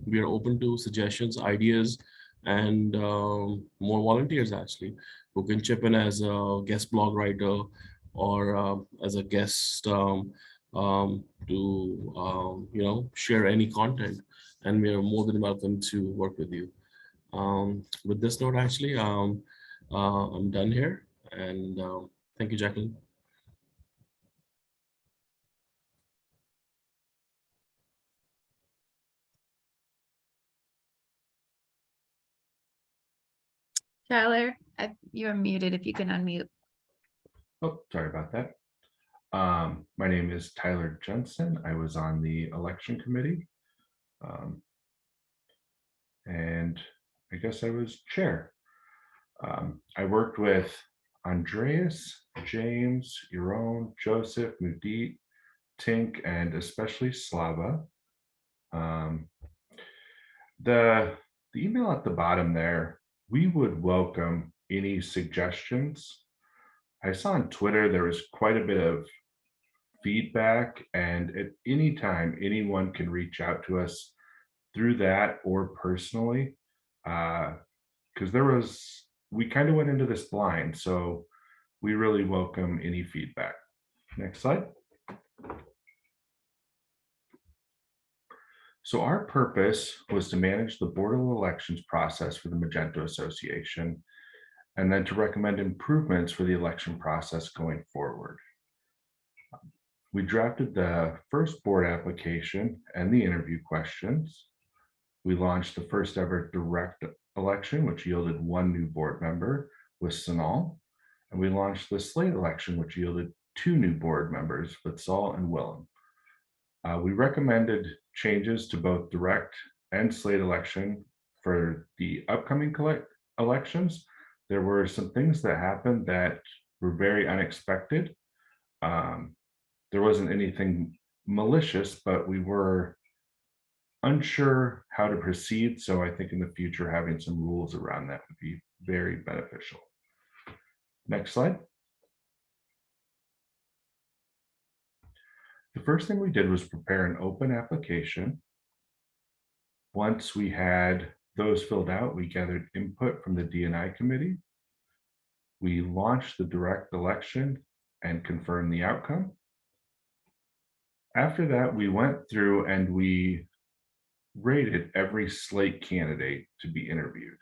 [SPEAKER 6] we are open to suggestions, ideas, and more volunteers actually who can chip in as a guest blog writer or as a guest to share any content, and we are more than welcome to work with you. With this note, actually, I'm done here, and thank you, Jacqueline.
[SPEAKER 1] Tyler, you're muted if you can unmute.
[SPEAKER 7] Oh, sorry about that. My name is Tyler Jensen. I was on the election committee. And I guess I was chair. I worked with Andreas, James, Yaron, Joseph, Mudit, Tink, and especially Slava. The email at the bottom there, we would welcome any suggestions. I saw on Twitter there was quite a bit of feedback, and at any time anyone can reach out to us through that or personally, because we kind of went into this blind, so we really welcome any feedback. Next slide. So our purpose was to manage the Board of Elections process for the Magento Association, and then to recommend improvements for the election process going forward. We drafted the first board application and the interview questions. We launched the first ever direct election, which yielded 1 new board member with Sanal. And we launched the slate election, which yielded 2 new board members with Saul and Willem. We recommended changes to both direct and slate election for the upcoming elections. There were some things that happened that were very unexpected. There wasn't anything malicious, but we were unsure how to proceed. So I think in the future, having some rules around that would be very beneficial. Next slide. The first thing we did was prepare an open application. Once we had those filled out, we gathered input from the D&I committee. We launched the direct election and confirmed the outcome. After that, we went through and we rated every slate candidate to be interviewed.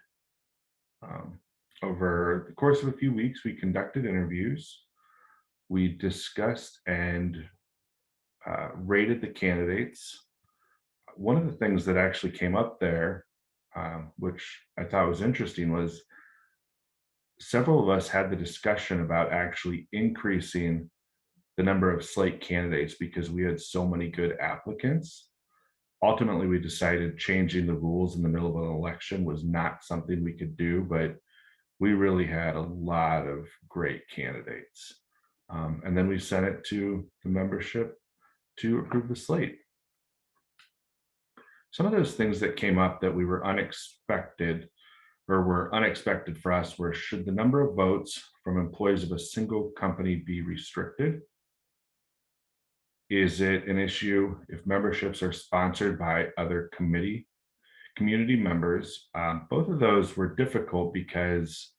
[SPEAKER 7] Over the course of a few weeks, we conducted interviews. We discussed and rated the candidates. One of the things that actually came up there, which I thought was interesting, was several of us had the discussion about actually increasing the number of slate candidates because we had so many good applicants. Ultimately, we decided changing the rules in the middle of an election was not something we could do, but we really had a lot of great candidates. And then we sent it to the membership to approve the slate. some of those things that came up that we were unexpected or were unexpected for us were, should the number of votes from employees of a single company be restricted? Is it an issue if memberships are sponsored by other community members? Both of those were difficult because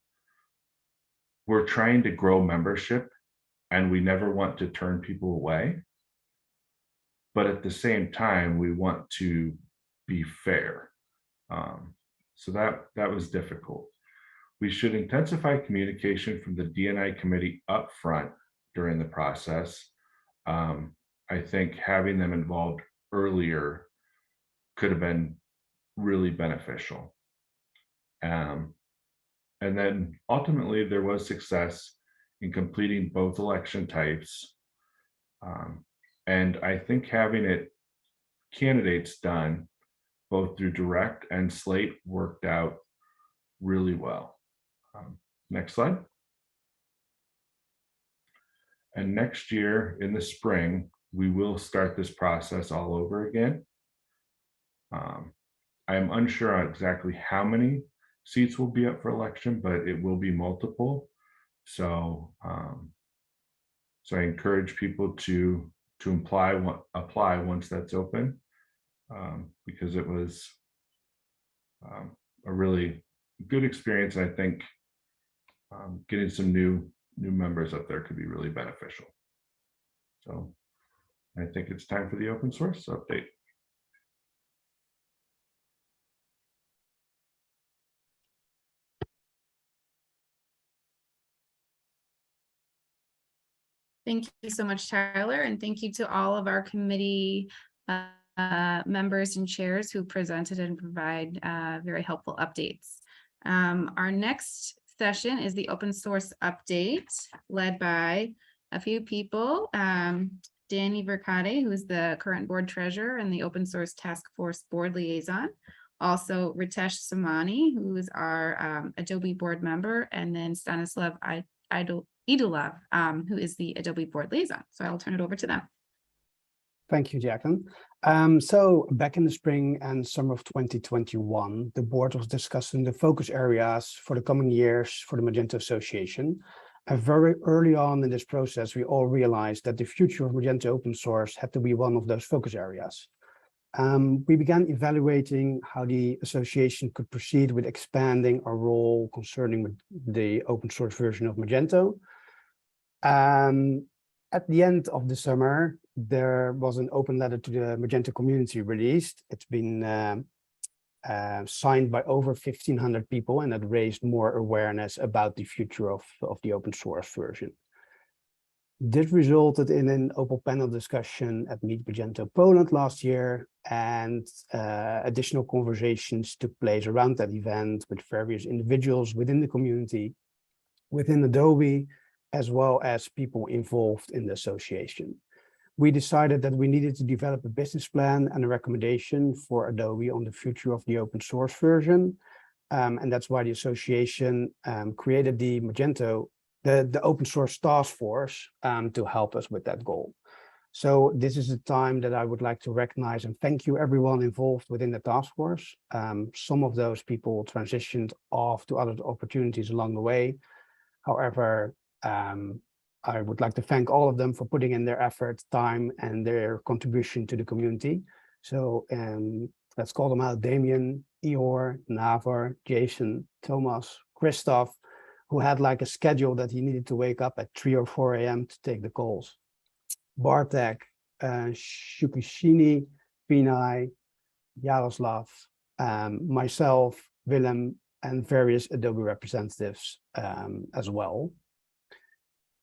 [SPEAKER 7] we're trying to grow membership and we never want to turn people away. But at the same time, we want to be fair. So that was difficult. We should intensify communication from the DNI committee up front during the process. I think having them involved earlier could have been really beneficial. And then ultimately there was success in completing both election types. And I think having candidates done both through direct and slate worked out really well. Next slide. And next year in the spring, we will start this process all over again. I am unsure on exactly how many seats will be up for election, but it will be multiple. So, so I encourage people to apply once that's open, because it was a really good experience. I think getting some new members up there could be really beneficial. So I think it's time for the open source update.
[SPEAKER 1] Thank you so much, Tyler, and thank you to all of our committee members and chairs who presented and provide very helpful updates. Our next session is the open source update led by a few people. Danny Verkade, who is the current board treasurer and the open source task force board liaison. Also Ritesh Samani, who is our Adobe board member, and then Stanislav Idolov, who is the Adobe board liaison. So I'll turn it over to them.
[SPEAKER 8] Thank you, Jacqueline. So back in the spring and summer of 2021, the board was discussing the focus areas for the coming years for the Magento Association. And very early on in this process, we all realized that the future of Magento open source had to be one of those focus areas. We began evaluating how the association could proceed with expanding our role concerning the open source version of Magento. At the end of the summer, there was an open letter to the Magento community released. It's been signed by over 1,500 people, and it raised more awareness about the future of the open source version. This resulted in an open panel discussion at Meet Magento Poland last year, and additional conversations took place around that event with various individuals within the community, within Adobe, as well as people involved in the association. We decided that we needed to develop a business plan and a recommendation for Adobe on the future of the open source version. And that's why the association created the Magento, the open source task force to help us with that goal. So this is a time that I would like to recognize and thank you everyone involved within the task force. Some of those people transitioned off to other opportunities along the way. However, I would like to thank all of them for putting in their effort, time, and their contribution to the community. So let's call them out: Damien, Ihor, Navar, Jason, Thomas, Christoph, who had like a schedule that he needed to wake up at 3 or 4 a.m. to take the calls. Bartek, Shukishini, Vinay, Yaroslav, myself, Willem, and various Adobe representatives as well.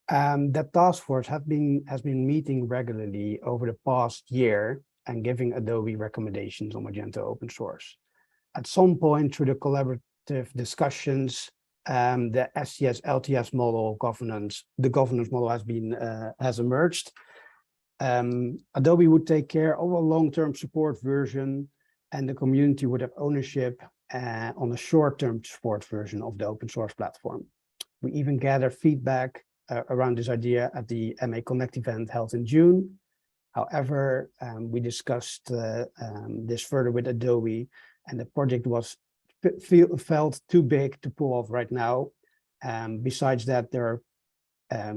[SPEAKER 8] That task force has been meeting regularly over the past year and giving Adobe recommendations on Magento open source. At some point through the collaborative discussions, the SCS LTS model governance, the governance model has emerged. Adobe would take care of a long-term support version, and the community would have ownership on a short-term support version of the open source platform. We even gathered feedback around this idea at the MA Connect event held in June. However, we discussed this further with Adobe, and the project was felt too big to pull off right now. Besides that, there are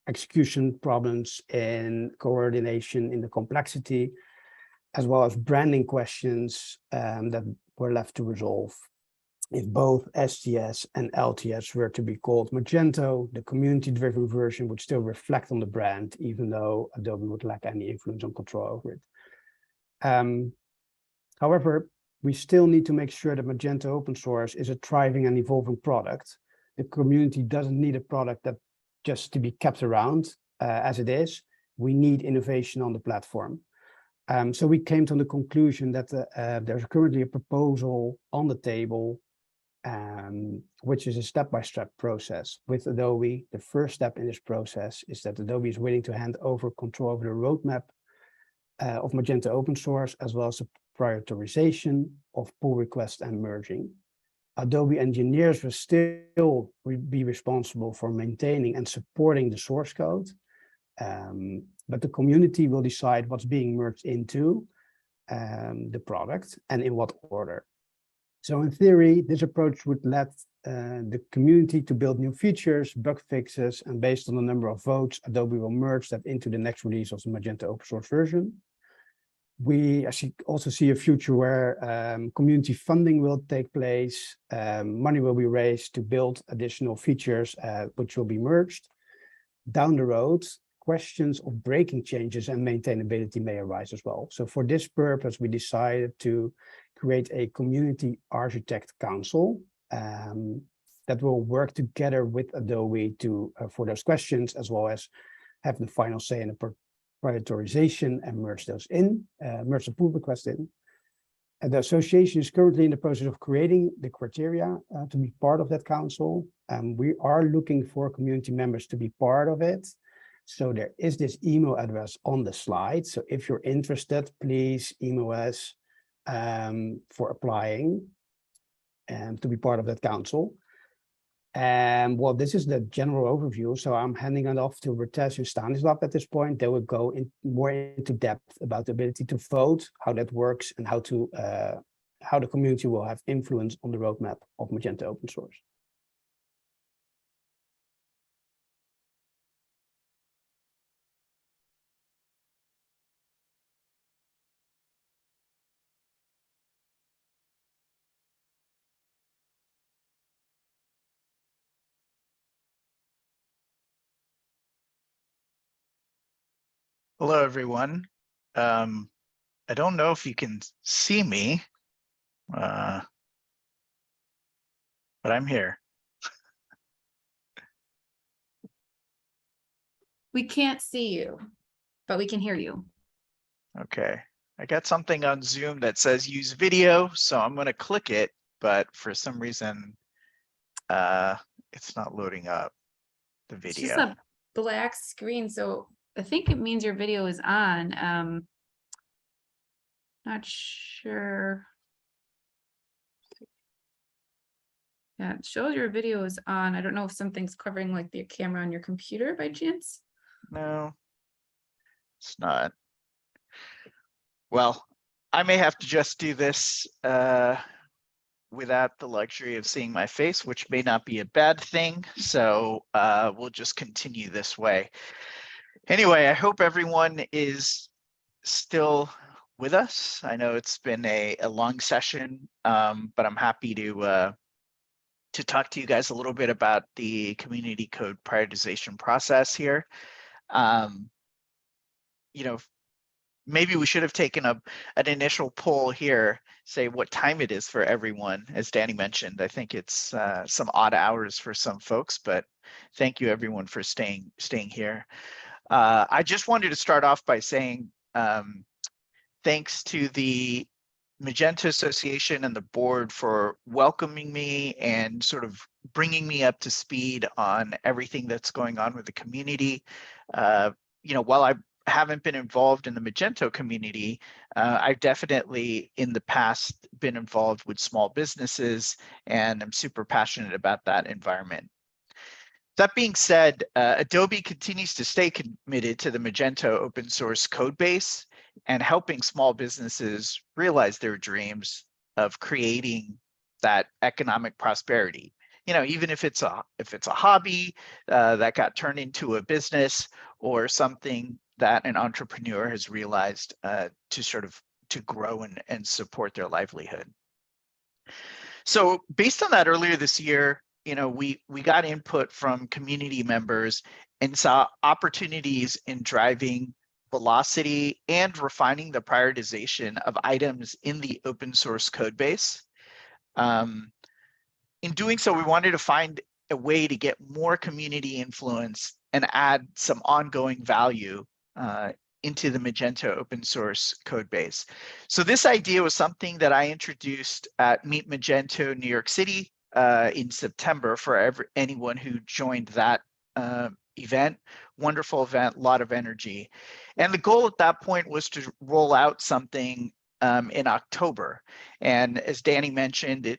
[SPEAKER 8] execution problems in coordination in the complexity, as well as branding questions that were left to resolve. If both STS and LTS were to be called Magento, the community-driven version would still reflect on the brand, even though Adobe would lack any influence and control over it. However, we still need to make sure that Magento open source is a thriving and evolving product. The community doesn't need a product that just to be kept around as it is. We need innovation on the platform. So we came to the conclusion that there's currently a proposal on the table, which is a step-by-step process with Adobe. The first step in this process is that Adobe is willing to hand over control over the roadmap of Magento open source, as well as the prioritization of pull requests and merging. Adobe engineers will still be responsible for maintaining and supporting the source code, but the community will decide what's being merged into the product and in what order. So in theory, this approach would let the community to build new features, bug fixes, and based on the number of votes, Adobe will merge that into the next release of the Magento open source version. We also see a future where community funding will take place, money will be raised to build additional features which will be merged. Down the road, questions of breaking changes and maintainability may arise as well. So for this purpose, we decided to create a community architect council that will work together with Adobe for those questions, as well as have the final say in the prioritization and merge those in, merge the pull request in. And the association is currently in the process of creating the criteria to be part of that council. We are looking for community members to be part of it. So there is this email address on the slide. So if you're interested, please email us for applying and to be part of that council. And well, this is the general overview. So I'm handing it off to Ritesh and Stanislav at this point. They will go more into depth about the ability to vote, how that works, and how the community will have influence on the roadmap of Magento open source.
[SPEAKER 9] Hello, everyone. I don't know if you can see me, but I'm here.
[SPEAKER 1] We can't see you, but we can hear you.
[SPEAKER 9] Okay. I got something on Zoom that says use video, so I'm going to click it, but for some reason, it's not loading up the
[SPEAKER 1] It's just
[SPEAKER 9] video.
[SPEAKER 1] a black screen, so I think it means your video is on. Not sure. Yeah, it shows your video is on. I don't know if something's covering like the camera on your computer by chance.
[SPEAKER 9] No, it's not. Well, I may have to just do this without the luxury of seeing my face, which may not be a bad thing. So we'll just continue this way. Anyway, I hope everyone is still with us. I know it's been a long session, but I'm happy to talk to you guys a little bit about the community code prioritization process here. Maybe we should have taken an initial poll here, say what time it is for everyone. As Danny mentioned, I think it's some odd hours for some folks, but thank you everyone for staying here. I just wanted to start off by saying thanks to the Magento Association and the board for welcoming me and sort of bringing me up to speed on everything that's going on with the community. While I haven't been involved in the Magento community, I've definitely in the past been involved with small businesses, and I'm super passionate about that environment. That being said, Adobe continues to stay committed to the Magento open source code base and helping small businesses realize their dreams of creating that economic prosperity. Even if it's a hobby that got turned into a business, or something that an entrepreneur has realized to grow and support their livelihood. So based on that, earlier this year, we got input from community members and saw opportunities in driving velocity and refining the prioritization of items in the open source code base. In doing so, we wanted to find a way to get more community influence and add some ongoing value into the Magento open source code base. So this idea was something that I introduced at Meet Magento New York City in September for anyone who joined that event. Wonderful event, a lot of energy. And the goal at that point was to roll out something in October. And as Danny mentioned,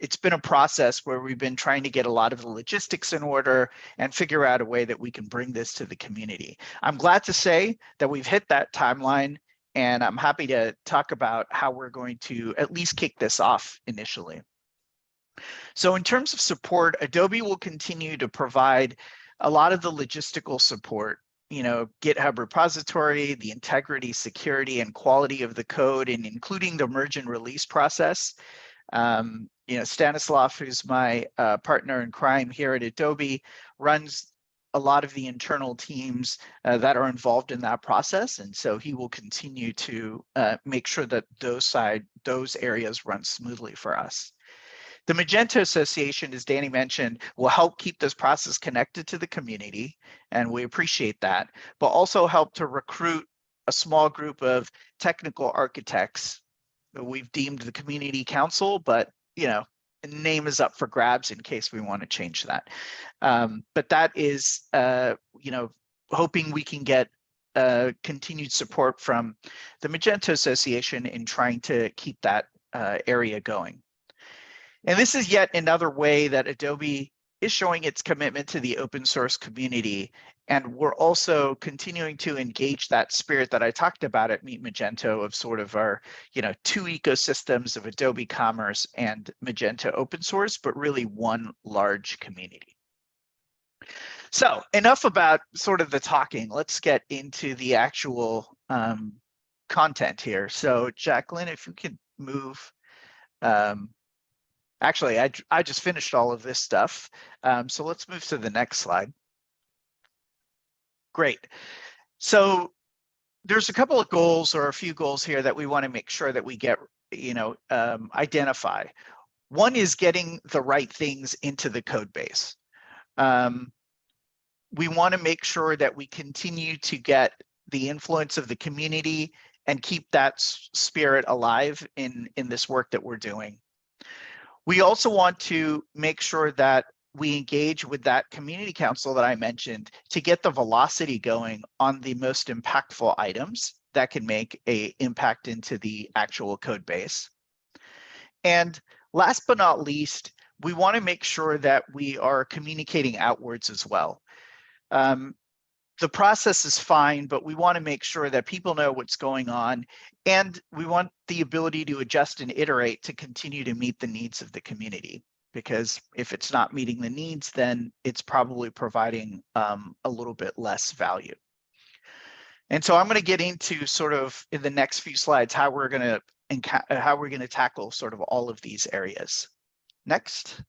[SPEAKER 9] it's been a process where we've been trying to get a lot of the logistics in order and figure out a way that we can bring this to the community. I'm glad to say that we've hit that timeline, and I'm happy to talk about how we're going to at least kick this off initially. So in terms of support, Adobe will continue to provide a lot of the logistical support, GitHub repository, the integrity, security, and quality of the code, and including the merge and release process. Stanislav, who's my partner in crime here at Adobe, runs a lot of the internal teams that are involved in that process. And so he will continue to make sure that those areas run smoothly for us. The Magento Association, as Danny mentioned, will help keep this process connected to the community, and we appreciate that, but also help to recruit a small group of technical architects. We've deemed the community council, but the name is up for grabs in case we want to change that. But that is, hoping we can get continued support from the Magento Association in trying to keep that area going. And this is yet another way that Adobe is showing its commitment to the open source community. And we're also continuing to engage that spirit that I talked about at Meet Magento of sort of our, two ecosystems of Adobe Commerce and Magento open source, but really one large community. So enough about sort of the talking. Let's get into the actual content here. So Jacqueline, if you could move. Actually, I just finished all of this stuff. So let's move to the next slide. Great. So there's a couple of goals, or a few goals here, that we want to make sure that we get, identify. One is getting the right things into the code base. We want to make sure that we continue to get the influence of the community and keep that spirit alive in this work that we're doing. We also want to make sure that we engage with that community council that I mentioned to get the velocity going on the most impactful items that can make an impact into the actual code base. And last but not least, we want to make sure that we are communicating outwards as well. The process is fine, but we want to make sure that people know what's going on, and we want the ability to adjust and iterate to continue to meet the needs of the community. Because if it's not meeting the needs, then it's probably providing a little bit less value. And so I'm going to get into sort of in the next few slides how we're going to tackle sort of all of these areas. Next.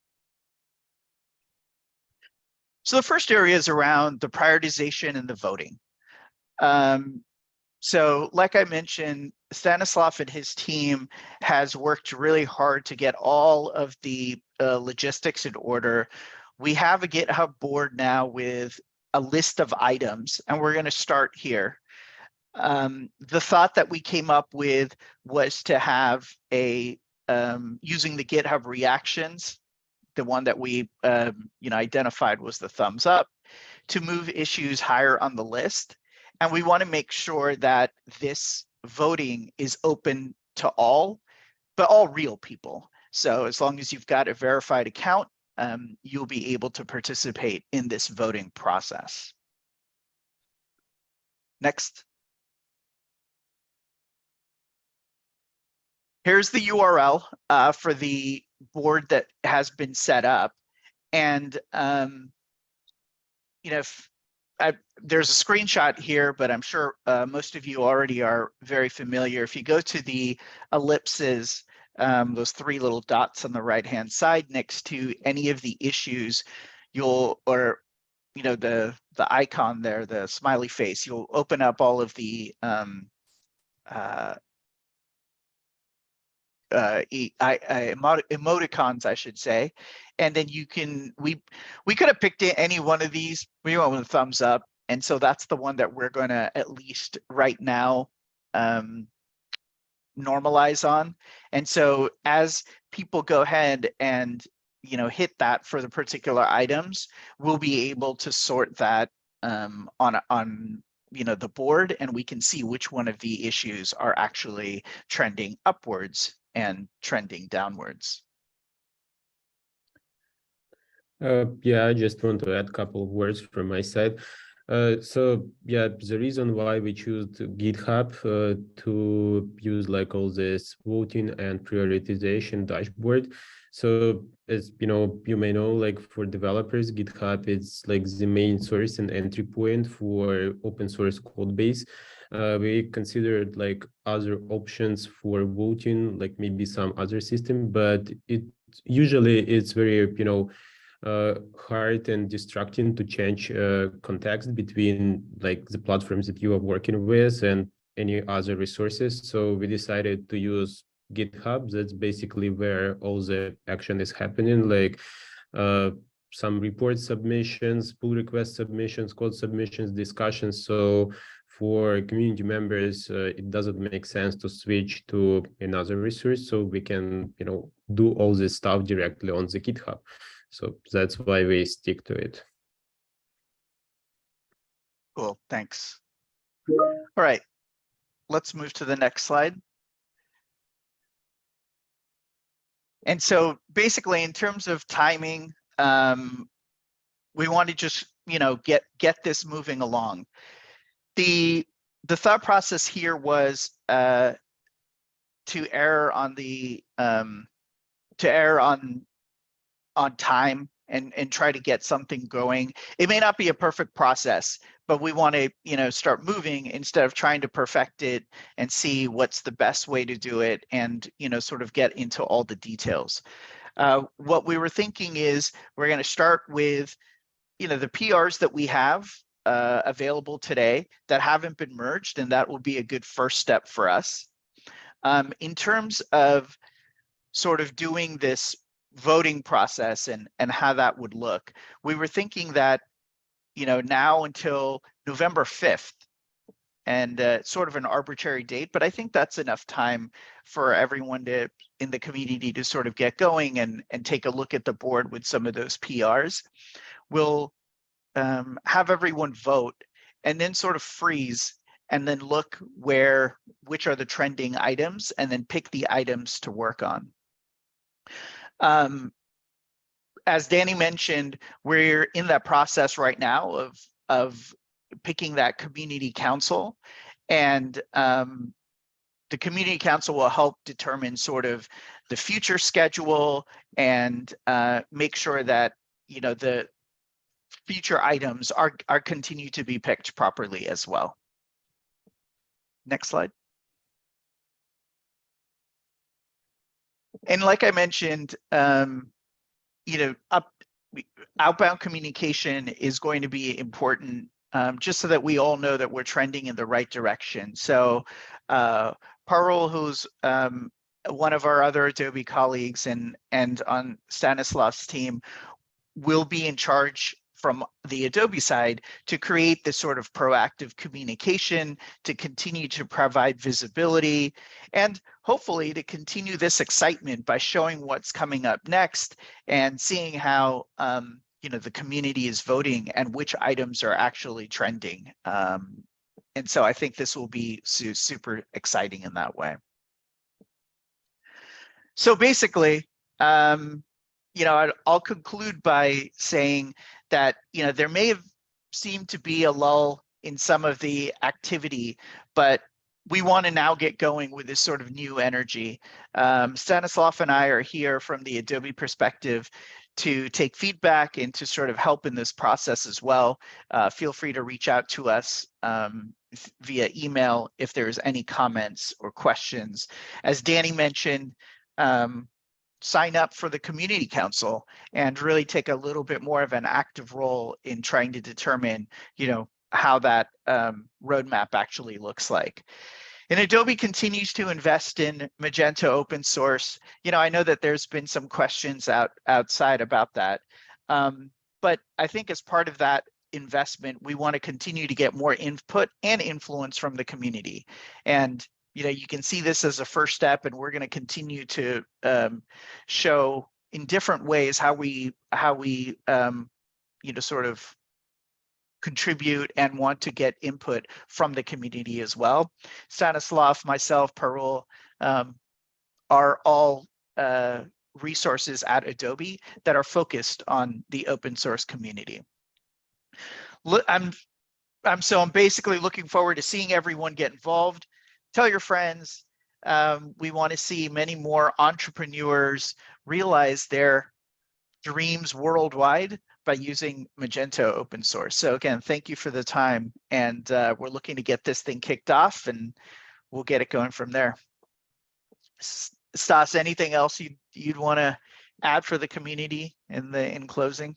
[SPEAKER 9] So the first area is around the prioritization and the voting. So like I mentioned, Stanislav and his team has worked really hard to get all of the logistics in order. We have a GitHub board now with a list of items, and we're going to start here. The thought that we came up with was to have a, using the GitHub reactions, the one that we identified was the thumbs up, to move issues higher on the list. And we want to make sure that this voting is open to all, but all real people. So as long as you've got a verified account, you'll be able to participate in this voting process. Next. Here's the URL for the board that has been set up. And, you know, there's a screenshot here, but I'm sure most of you already are very familiar. If you go to the ellipses, those three little dots on the right-hand side next to any of the issues, or you know, the icon there, the smiley face, you'll open up all of the emoticons, I should say, and then you can, we could have picked any one of these. We went with a thumbs up, and so that's the one that we're going to, at least right now, normalize on. And so as people go ahead and, you know, hit that for the particular items, we'll be able to sort that on you know, the board, and we can see which one of the issues are actually trending upwards and trending downwards.
[SPEAKER 10] Yeah, I just want to add a couple of words from my side. So yeah, the reason why we choose GitHub to use like all this voting and prioritization dashboard. So as you know, you may know, like for developers, GitHub is like the main source and entry point for open source code base. We considered like other options for voting, like maybe some other system, but it usually it's very, you know, hard and distracting to change context between like the platforms that you are working with and any other resources. So we decided to use GitHub. That's basically where all the action is happening, like some report submissions, pull request submissions, code submissions, discussions. So for community members, it doesn't make sense to switch to another resource. So we can, you know, do all this stuff directly on the GitHub. So that's why we stick to it.
[SPEAKER 9] Cool, thanks. All right, let's move to the next slide. And so basically in terms of timing, we want to just, you know, get this moving along. The thought process here was to err on the on time and try to get something going. It may not be a perfect process, but we want to, you know, start moving instead of trying to perfect it and see what's the best way to do it and, you know, sort of get into all the details. What we were thinking is we're going to start with, you know, the PRs that we have available today that haven't been merged, and that will be a good first step for us. In terms of sort of doing this voting process and how that would look, we were thinking that, you know, now until November 5th, and sort of an arbitrary date, but I think that's enough time for everyone to in the community to sort of get going and take a look at the board with some of those PRs. We'll have everyone vote and then sort of freeze and then look which are the trending items and then pick the items to work on. As Danny mentioned, we're in that process right now of picking that community council, and the community council will help determine sort of the future schedule and make sure that, you know, the future items are continue to be picked properly as well. Next slide. And like I mentioned, you know, outbound communication is going to be important, just so that we all know that we're trending in the right direction. So Parul, who's one of our other Adobe colleagues and on Stanislav's team, will be in charge from the Adobe side to create this sort of proactive communication, to continue to provide visibility, and hopefully to continue this excitement by showing what's coming up next and seeing how you know, the community is voting and which items are actually trending. And so I think this will be super exciting in that way. So basically, I'll conclude by saying that, there may have seemed to be a lull in some of the activity, but we want to now get going with this sort of new energy. Stanislav and I are here from the Adobe perspective to take feedback and to sort of help in this process as well. Feel free to reach out to us via email if there's any comments or questions. As Danny mentioned, sign up for the community council and really take a little bit more of an active role in trying to determine, how that roadmap actually looks like. And Adobe continues to invest in Magento open source. I know that there's been some questions outside about that. But I think as part of that investment, we want to continue to get more input and influence from the community. And you can see this as a first step, and we're going to continue to show in different ways how we sort of contribute and want to get input from the community as well. Stanislav, myself, Parul are all resources at Adobe that are focused on the open source community. I'm basically looking forward to seeing everyone get involved. Tell your friends. We want to see many more entrepreneurs realize their dreams worldwide by using Magento open source. So again, thank you for the time. And we're looking to get this thing kicked off, and we'll get it going from there. Stas, anything else you'd want to add for the community in closing?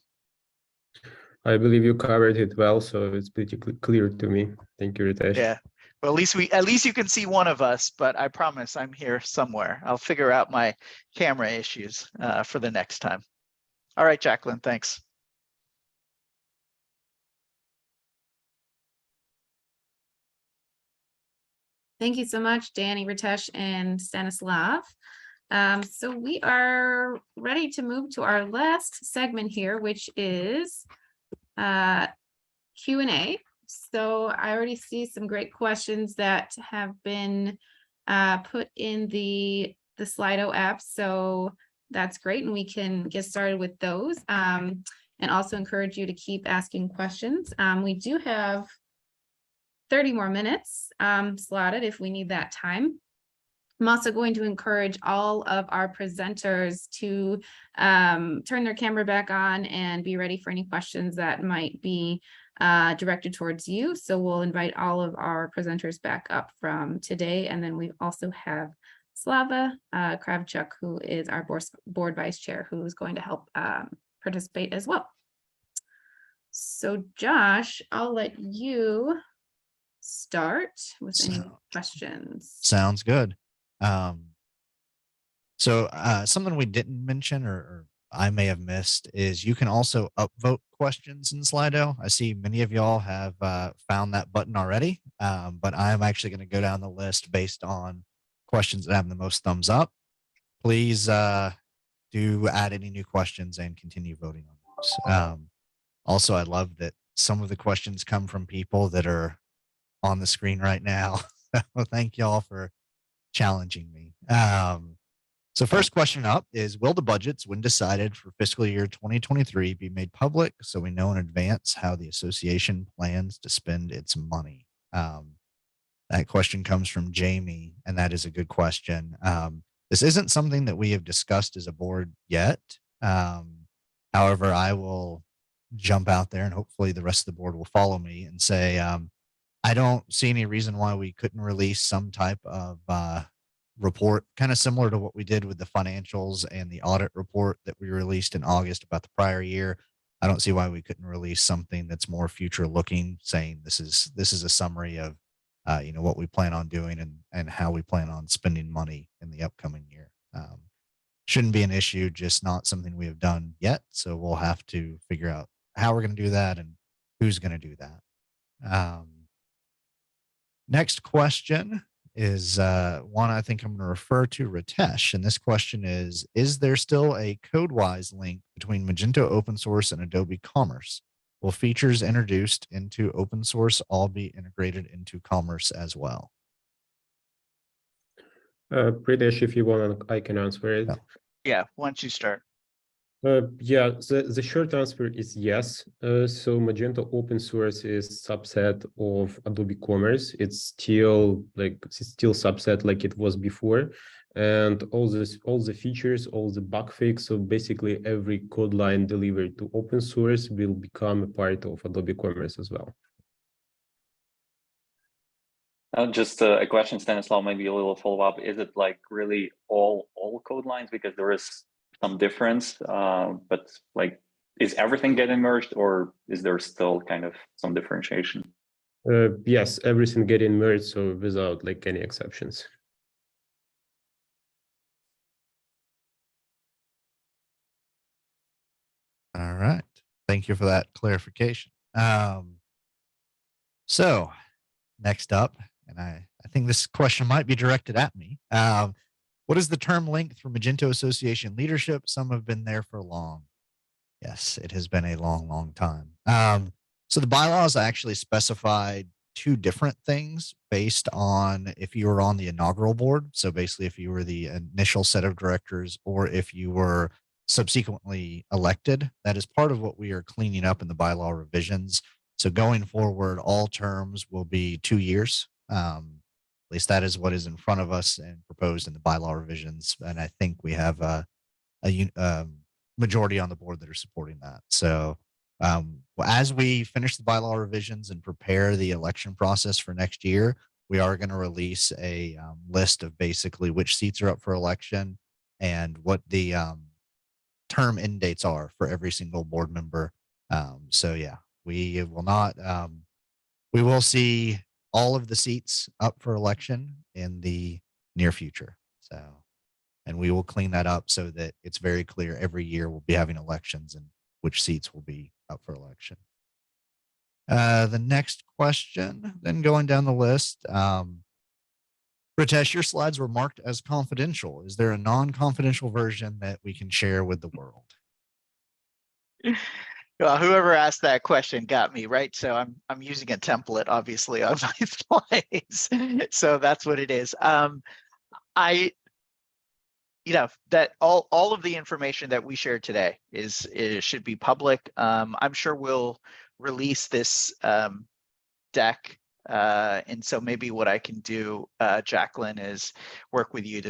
[SPEAKER 10] I believe you covered it well, so it's pretty clear to me. Thank you, Ritesh.
[SPEAKER 9] Yeah. Well, at least you can see one of us, but I promise I'm here somewhere. I'll figure out my camera issues for the next time. All right, Jacqueline, thanks.
[SPEAKER 1] Thank you so much, Danny, Ritesh, and Stanislav. So we are ready to move to our last segment here, which is Q&A. So I already see some great questions that have been put in the Slido app. So that's great, and we can get started with those. And also encourage you to keep asking questions. We do have 30 more minutes slotted if we need that time. I'm also going to encourage all of our presenters to turn their camera back on and be ready for any questions that might be directed towards you. So we'll invite all of our presenters back up from today. And then we also have Slava Kravchuk, who is our board vice chair, who is going to help participate as well. So Josh, I'll let you start with any questions.
[SPEAKER 2] Sounds good. So something we didn't mention or I may have missed is you can also upvote questions in Slido. I see many of y'all have found that button already, but I'm actually going to go down the list based on questions that have the most thumbs up. Please do add any new questions and continue voting on those. Also, I love that some of the questions come from people that are on the screen right now. Well, thank y'all for challenging me. So first question up is, will the budgets, when decided for fiscal year 2023, be made public so we know in advance how the association plans to spend its money? That question comes from Jamie, and that is a good question. This isn't something that we have discussed as a board yet. However, I will jump out there and hopefully the rest of the board will follow me and say, I don't see any reason why we couldn't release some type of report, kind of similar to what we did with the financials and the audit report that we released in August about the prior year. I don't see why we couldn't release something that's more future looking, saying this is a summary of what we plan on doing and how we plan on spending money in the upcoming year. Shouldn't be an issue, just not something we have done yet. So we'll have to figure out how we're going to do that and who's going to do that. Next question is one I think I'm going to refer to Ritesh. And this question is there still a code-wise link between Magento open source and Adobe Commerce? Will features introduced into open source all be integrated into Commerce as well?
[SPEAKER 10] Ritesh, if you want, I can answer it.
[SPEAKER 9] Yeah, why don't you start?
[SPEAKER 10] Yeah, the short answer is yes. So Magento open source is subset of Adobe Commerce. It's still subset like it was before, and all the features, all the bug fix. So basically, every code line delivered to open source will become a part of Adobe Commerce as well.
[SPEAKER 11] Just a question, Stanislaw, maybe a little follow up. Is it like really all code lines? Because there is some difference, but like, is everything getting merged, or is there still kind of some differentiation?
[SPEAKER 10] Yes, everything getting merged, so without like any exceptions.
[SPEAKER 2] All right. Thank you for that clarification. So next up, and I think this question might be directed at me. What is the term length for Magento Association leadership? Some have been there for long. Yes, it has been a long, long time. So the bylaws actually specified two different things based on if you were on the inaugural board. So basically, if you were the initial set of directors or if you were subsequently elected. That is part of what we are cleaning up in the bylaw revisions. So going forward, all terms will be 2 years. At least that is what is in front of us and proposed in the bylaw revisions. And I think we have a majority on the board that are supporting that. So as we finish the bylaw revisions and prepare the election process for next year, we are going to release a list of basically which seats are up for election and what the term end dates are for every single board member. So yeah, we will not, we will see all of the seats up for election in the near future. So, and we will clean that up so that it's very clear every year we'll be having elections and which seats will be up for election. The next question, then going down the list, Ritesh, your slides were marked as confidential. Is there a non-confidential version that we can share with the world?
[SPEAKER 9] Well, whoever asked that question got me, right? So I'm using a template, obviously, on my slides. So that's what it is. That all of the information that we shared today should be public. I'm sure we'll release this deck. And so maybe what I can do, Jacqueline, is work with you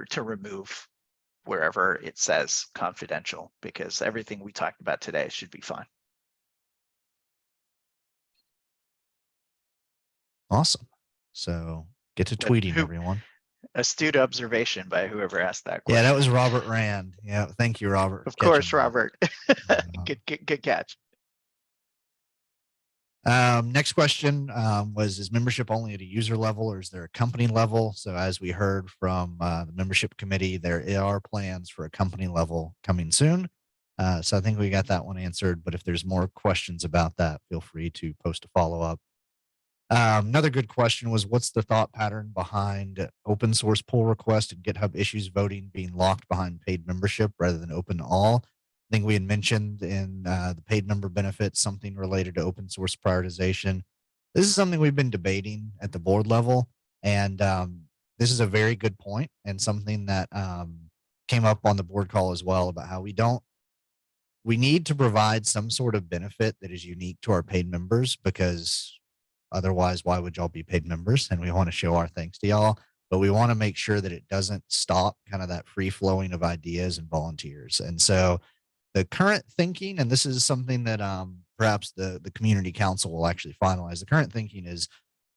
[SPEAKER 9] to remove wherever it says confidential, because everything we talked about today should be fine.
[SPEAKER 2] Awesome. So get to tweeting, everyone.
[SPEAKER 9] Astute observation by whoever asked that question.
[SPEAKER 2] Yeah, that was Robert Rand. Yeah, thank you, Robert.
[SPEAKER 9] Of course, Robert. Good catch.
[SPEAKER 2] Next question was, is membership only at a user level or is there a company level? So as we heard from the membership committee, there are plans for a company level coming soon. So I think we got that one answered, but if there's more questions about that, feel free to post a follow-up. Another good question was, what's the thought pattern behind open source pull request and GitHub issues voting being locked behind paid membership rather than open to all? I think we had mentioned in the paid member benefits something related to open source prioritization. This is something we've been debating at the board level, and this is a very good point and something that came up on the board call as well about how we need to provide some sort of benefit that is unique to our paid members, because otherwise, why would y'all be paid members? And we want to show our thanks to y'all, but we want to make sure that it doesn't stop kind of that free flowing of ideas and volunteers. And so the current thinking, and this is something that perhaps the community council will actually finalize, the current thinking is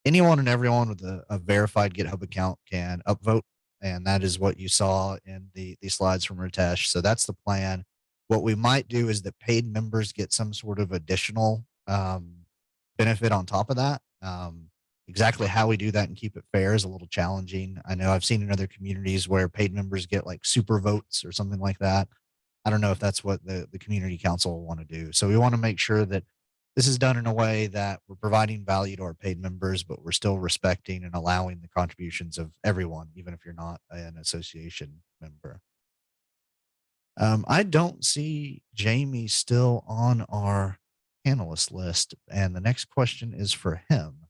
[SPEAKER 2] anyone and everyone with a verified GitHub account can upvote. And that is what you saw in the slides from Ritesh. So that's the plan. What we might do is that paid members get some sort of additional benefit on top of that. Exactly how we do that and keep it fair is a little challenging. I know I've seen in other communities where paid members get like super votes or something like that. I don't know if that's what the community council will want to do. So we want to make sure that this is done in a way that we're providing value to our paid members, but we're still respecting and allowing the contributions of everyone, even if you're not an association member. I don't see Jamie still on our panelist list, and the next question is for him.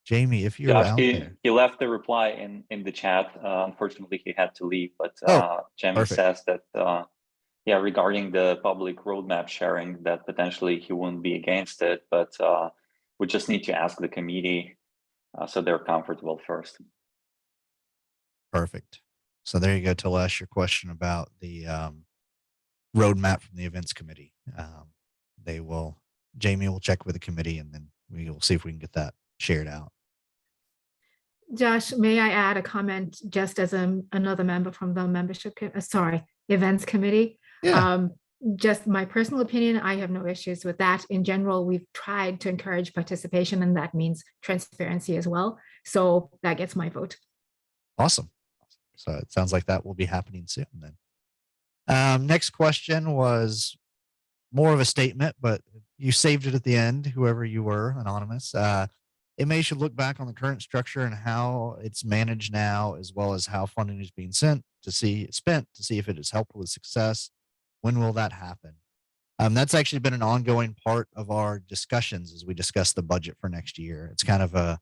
[SPEAKER 2] Jamie, if you're
[SPEAKER 11] Josh,
[SPEAKER 2] out there.
[SPEAKER 11] He left the reply in the chat. Unfortunately, he had to leave, but Jamie
[SPEAKER 2] perfect.
[SPEAKER 11] says that yeah, regarding the public roadmap sharing, that potentially he wouldn't be against it, but we just need to ask the committee so they're comfortable first.
[SPEAKER 2] Perfect. So there you go, Talesh, your question about the roadmap from the events committee. Jamie will check with the committee, and then we will see if we can get that shared out.
[SPEAKER 5] Josh, may I add a comment just as another member from the events committee?
[SPEAKER 2] Yeah.
[SPEAKER 5] Just my personal opinion, I have no issues with that. In general, we've tried to encourage participation, and that means transparency as well. So that gets my vote.
[SPEAKER 2] Awesome. So it sounds like that will be happening soon then. Next question was more of a statement, but you saved it at the end, whoever you were, anonymous. MA should look back on the current structure and how it's managed now, as well as how funding is being spent to see if it has helped with success. When will that happen? That's actually been an ongoing part of our discussions as we discuss the budget for next year. It's kind of a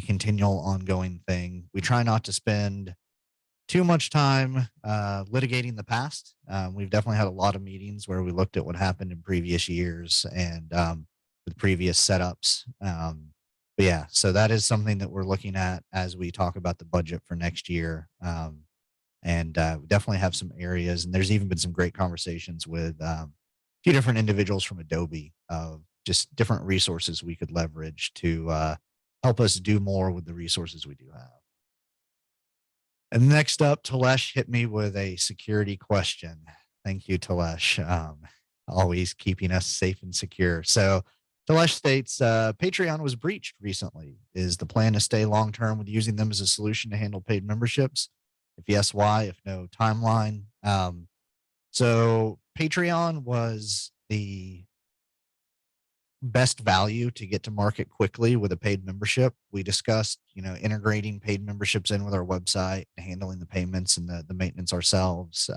[SPEAKER 2] continual ongoing thing. We try not to spend too much time litigating the past. We've definitely had a lot of meetings where we looked at what happened in previous years and with previous setups. But yeah, so that is something that we're looking at as we talk about the budget for next year. And we definitely have some areas, and there's even been some great conversations with a few different individuals from Adobe of just different resources we could leverage to help us do more with the resources we do have. And next up, Talesh hit me with a security question. Thank you, Talesh. Always keeping us safe and secure. So Talesh states, Patreon was breached recently. Is the plan to stay long-term with using them as a solution to handle paid memberships? If yes, why? If no, timeline. So Patreon was the best value to get to market quickly with a paid membership. We discussed, integrating paid memberships in with our website, handling the payments and the maintenance ourselves.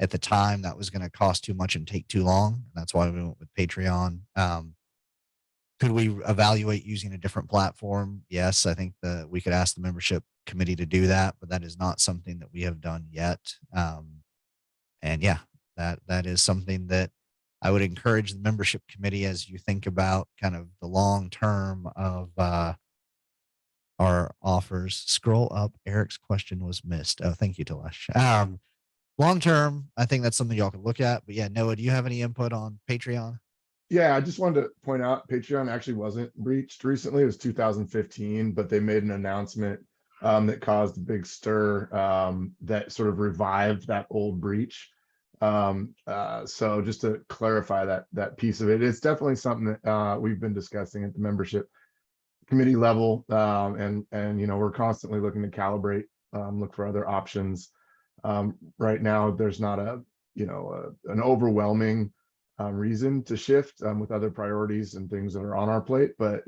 [SPEAKER 2] At the time, that was going to cost too much and take too long. That's why we went with Patreon. Could we evaluate using a different platform? Yes, I think that we could ask the membership committee to do that, but that is not something that we have done yet. And yeah, that is something that I would encourage the membership committee as you think about kind of the long term of our offers. Scroll up. Eric's question was missed. Oh, thank you, Talesh. Long term, I think that's something y'all could look at. But yeah, Noah, do you have any input on Patreon?
[SPEAKER 4] Yeah, I just wanted to point out Patreon actually wasn't breached recently. It was 2015, but they made an announcement that caused a big stir that sort of revived that old breach. So just to clarify that piece of it, it's definitely something that we've been discussing at the membership committee level, and we're constantly looking to calibrate, look for other options. Right now, there's not an overwhelming reason to shift with other priorities and things that are on our plate, but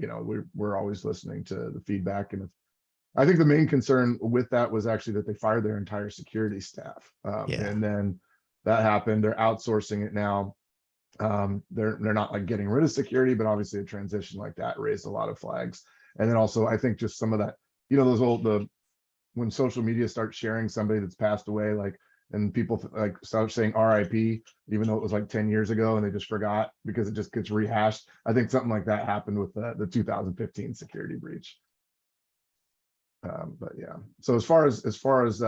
[SPEAKER 4] we're always listening to the feedback. And I think the main concern with that was actually that they fired their entire security staff, and then that happened. They're outsourcing it now. They're not like getting rid of security, but obviously a transition like that raised a lot of flags. And then also I think just some of that, when social media starts sharing somebody that's passed away, and people like start saying RIP, even though it was like 10 years ago and they just forgot because it just gets rehashed. I think something like that happened with the 2015 security breach. But yeah, so as far as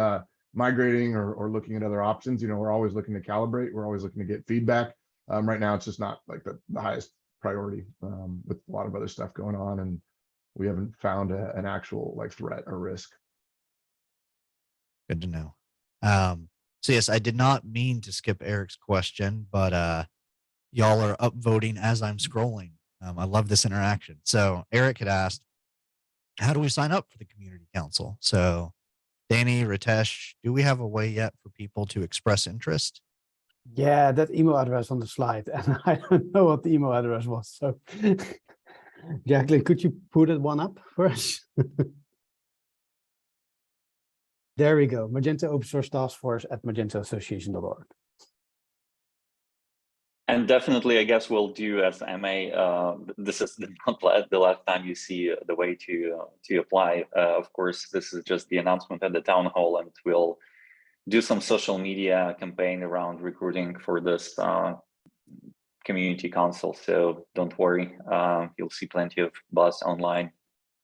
[SPEAKER 4] migrating or looking at other options, we're always looking to calibrate. We're always looking to get feedback. Right now, it's just not like the highest priority with a lot of other stuff going on, and we haven't found an actual threat or risk.
[SPEAKER 2] Good to know. So yes, I did not mean to skip Eric's question, but y'all are upvoting as I'm scrolling. I love this interaction. So Eric had asked, how do we sign up for the community council? So Danny, Ritesh, do we have a way yet for people to express interest?
[SPEAKER 8] Yeah, that email address on the slide, and I don't know what the email address was. So Jacqueline, could you put it one up for us? There we go. Magento Open Source Task Force at magentoassociation.org.
[SPEAKER 11] And definitely, I guess we'll do as MA. This is not the last time you see the way to apply. Of course, this is just the announcement at the town hall, and we'll do some social media campaign around recruiting for this community council. So don't worry, you'll see plenty of buzz online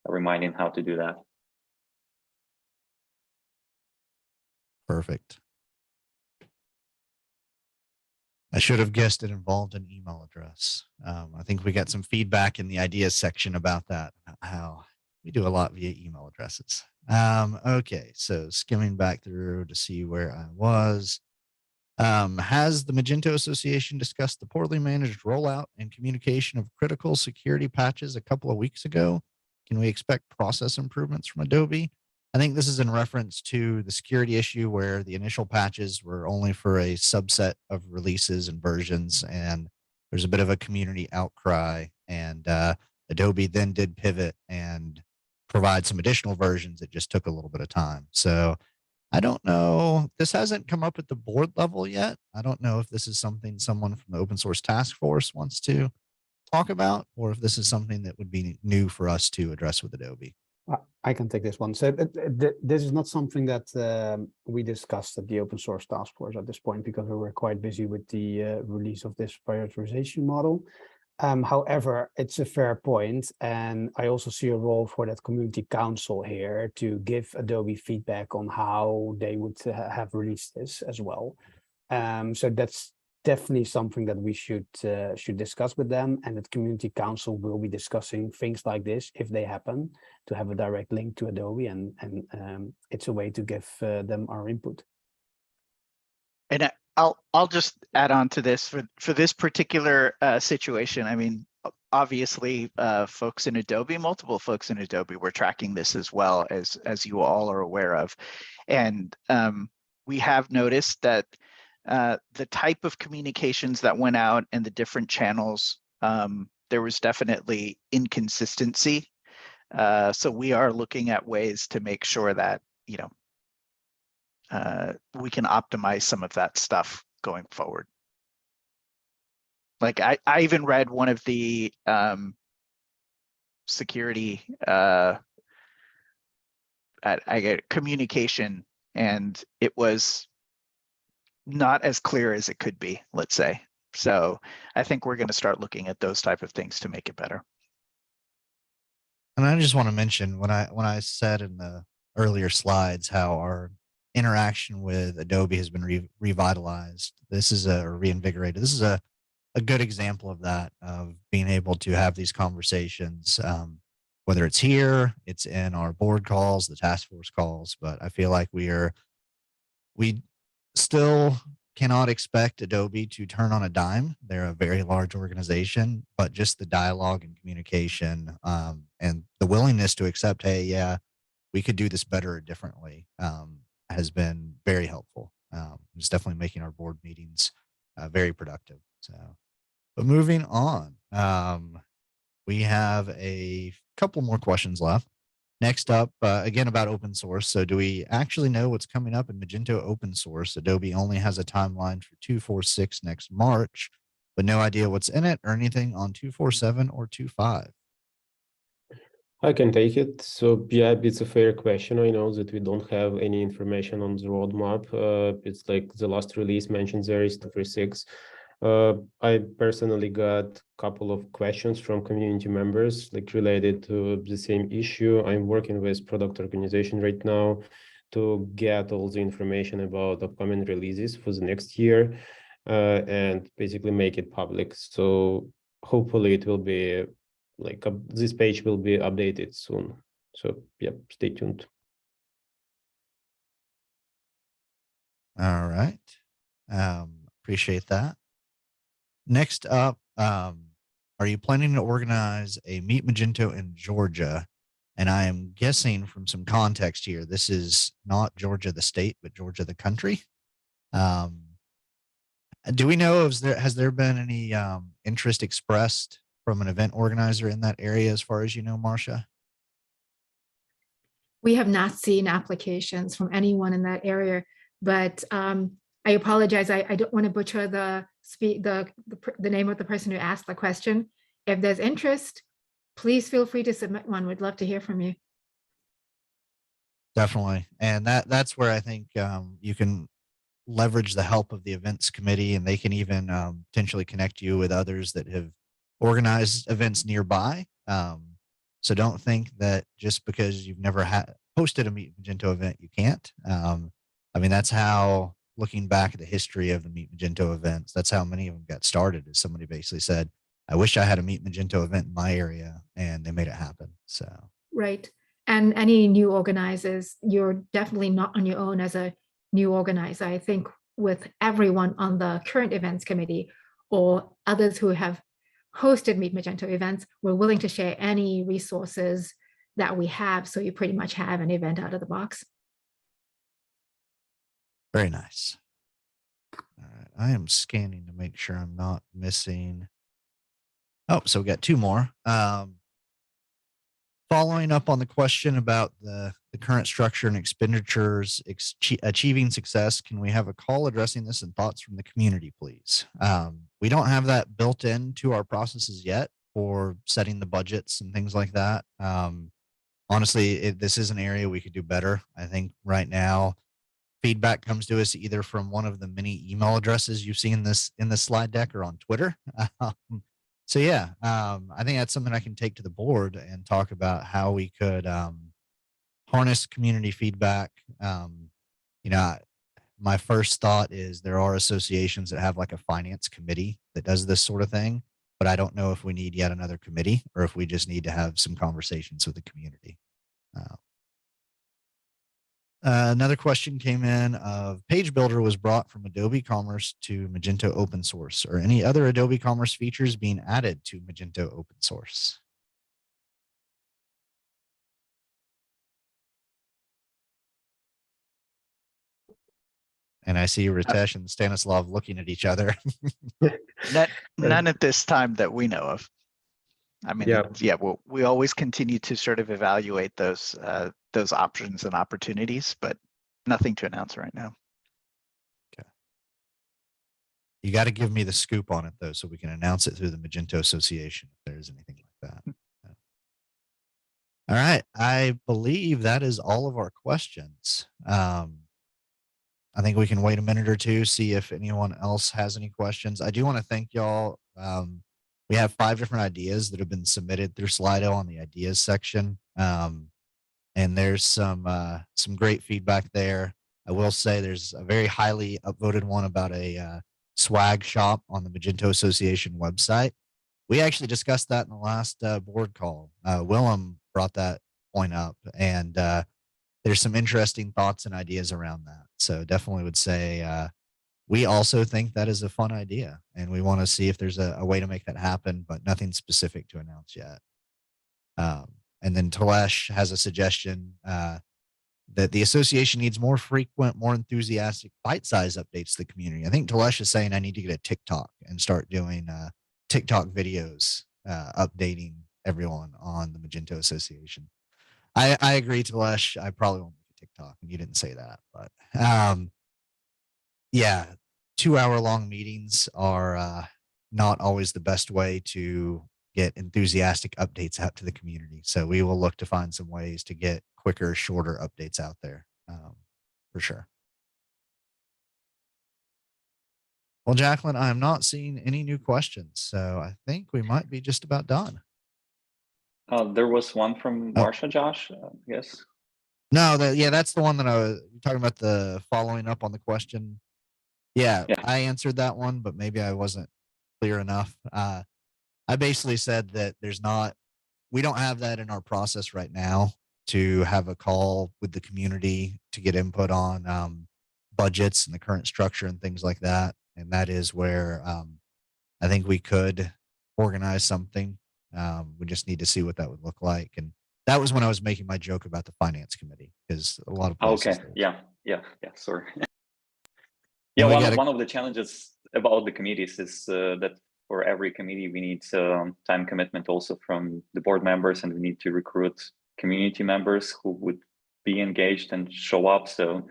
[SPEAKER 11] reminding how to do that.
[SPEAKER 2] Perfect. I should have guessed it involved an email address. I think we got some feedback in the ideas section about that, how we do a lot via email addresses. Okay, so skimming back through to see where I was. Has the Magento Association discussed the poorly managed rollout and communication of critical security patches a couple of weeks ago? Can we expect process improvements from Adobe? I think this is in reference to the security issue where the initial patches were only for a subset of releases and versions, and there's a bit of a community outcry. And Adobe then did pivot and provide some additional versions. It just took a little bit of time. So I don't know. This hasn't come up at the board level yet. I don't know if this is something someone from the open source task force wants to talk about, or if this is something that would be new for us to address with Adobe.
[SPEAKER 8] I can take this one. So this is not something that we discussed at the open source task force at this point, because we were quite busy with the release of this prioritization model. However, it's a fair point, and I also see a role for that community council here to give Adobe feedback on how they would have released this as well. So that's definitely something that we should discuss with them, and that community council will be discussing things like this if they happen to have a direct link to Adobe, and it's a way to give them our input.
[SPEAKER 9] And I'll just add on to this for this particular situation. I mean, obviously, folks in Adobe, multiple folks in Adobe were tracking this as well, as you all are aware of, and we have noticed that the type of communications that went out and the different channels, there was definitely inconsistency. So we are looking at ways to make sure that, you know, we can optimize some of that stuff going forward. Like I even read one of the security I get communication, and it was not as clear as it could be, let's say. So I think we're going to start looking at those type of things to make it better.
[SPEAKER 2] And I just want to mention when I said in the earlier slides how our interaction with Adobe has been revitalized. This is reinvigorated. This is a good example of that, of being able to have these conversations, whether it's here, it's in our board calls, the task force calls, but I feel like we still cannot expect Adobe to turn on a dime. They're a very large organization, but just the dialogue and communication and the willingness to accept, hey, yeah, we could do this better or differently, has been very helpful. It's definitely making our board meetings very productive. So, but moving on, we have a couple more questions left. Next up, again, about open source. So do we actually know what's coming up in Magento open source? Adobe only has a timeline for 2.4.6 next March, but no idea what's in it or anything on 2.4.7 or 2.5.
[SPEAKER 10] I can take it. So yeah, it's a fair question. I know that we don't have any information on the roadmap. It's like the last release mentions there is 2.4.6. I personally got a couple of questions from community members, like related to the same issue. I'm working with product organization right now to get all the information about upcoming releases for the next year and basically make it public. So hopefully it will be like this page will be updated soon. So yeah, stay tuned.
[SPEAKER 2] All right. Appreciate that. Next up, are you planning to organize a Meet Magento in Georgia? And I am guessing from some context here, this is not Georgia the state, but Georgia the country. Do we know if has there been any interest expressed from an event organizer in that area, as far as you know, Marcia?
[SPEAKER 5] We have not seen applications from anyone in that area, but I apologize. I don't want to butcher the name of the person who asked the question. If there's interest, please feel free to submit one. We'd love to hear from you.
[SPEAKER 2] definitely. And that's where I think you can leverage the help of the events committee, and they can even potentially connect you with others that have organized events nearby. So don't think that just because you've never hosted a Meet Magento event, you can't. I mean, that's how, looking back at the history of the Meet Magento events, that's how many of them got started. Is somebody basically said, I wish I had a Meet Magento event in my area, and they made it happen. So
[SPEAKER 5] Right. And any new organizers, you're definitely not on your own as a new organizer. I think with everyone on the current events committee or others who have hosted Meet Magento events, we're willing to share any resources that we have. So you pretty much have an event out of the box.
[SPEAKER 2] very nice. All right, I am scanning to make sure I'm not missing. Oh, so we got two more. Following up on the question about the current structure and expenditures, achieving success, can we have a call addressing this and thoughts from the community, please? We don't have that built into our processes yet for setting the budgets and things like that. Honestly, this is an area we could do better. I think right now, feedback comes to us either from one of the many email addresses you've seen this in the slide deck or on Twitter. So yeah, I think that's something I can take to the board and talk about how we could harness community feedback. You know, my first thought is there are associations that have like a finance committee that does this sort of thing, but I don't know if we need yet another committee or if we just need to have some conversations with the community. Another question came in of Page Builder was brought from Adobe Commerce to Magento open source, or any other Adobe Commerce features being added to Magento open source. And I see Ritesh and Stanislav looking at each other.
[SPEAKER 9] None at this time that we know of. I mean,
[SPEAKER 10] Yeah.
[SPEAKER 9] well, we always continue to sort of evaluate those options and opportunities, but nothing to announce right now.
[SPEAKER 2] You got to give me the scoop on it though, so we can announce it through the Magento Association if there's anything like that. All right, I believe that is all of our questions. I think we can wait a minute or two, see if anyone else has any questions. I do want to thank y'all. We have 5 different ideas that have been submitted through Slido on the ideas section. And there's some great feedback there. I will say there's a very highly upvoted one about a swag shop on the Magento Association website. We actually discussed that in the last board call. Willem brought that point up, and there's some interesting thoughts and ideas around that. So definitely would say we also think that is a fun idea, and we want to see if there's a way to make that happen, but nothing specific to announce yet. And then Talesh has a suggestion that the association needs more frequent, more enthusiastic, bite-sized updates to the community. I think Talesh is saying I need to get a TikTok and start doing TikTok videos, updating everyone on the Magento Association. I agree, Talesh. I probably won't make a TikTok, and you didn't say that, but yeah, 2-hour-long meetings are not always the best way to get enthusiastic updates out to the community. So we will look to find some ways to get quicker, shorter updates out there for sure. Well, Jacqueline, I'm not seeing any new questions, so I think we might be just about done.
[SPEAKER 11] There was one from Marsha, Josh, yes.
[SPEAKER 2] No, that's the one that I was talking about, the following up on the question. Yeah, I answered that one, but maybe I wasn't clear enough. I basically said that we don't have that in our process right now to have a call with the community to get input on budgets and the current structure and things like that. And that is where I think we could organize something. We just need to see what that would look like. And that was when I was making my joke about the finance committee, because a lot of places.
[SPEAKER 11] Okay, yeah, sorry. Yeah, one of the challenges about the committees is that for every committee, we need time commitment also from the board members, and we need to recruit community members who would be engaged and show up. So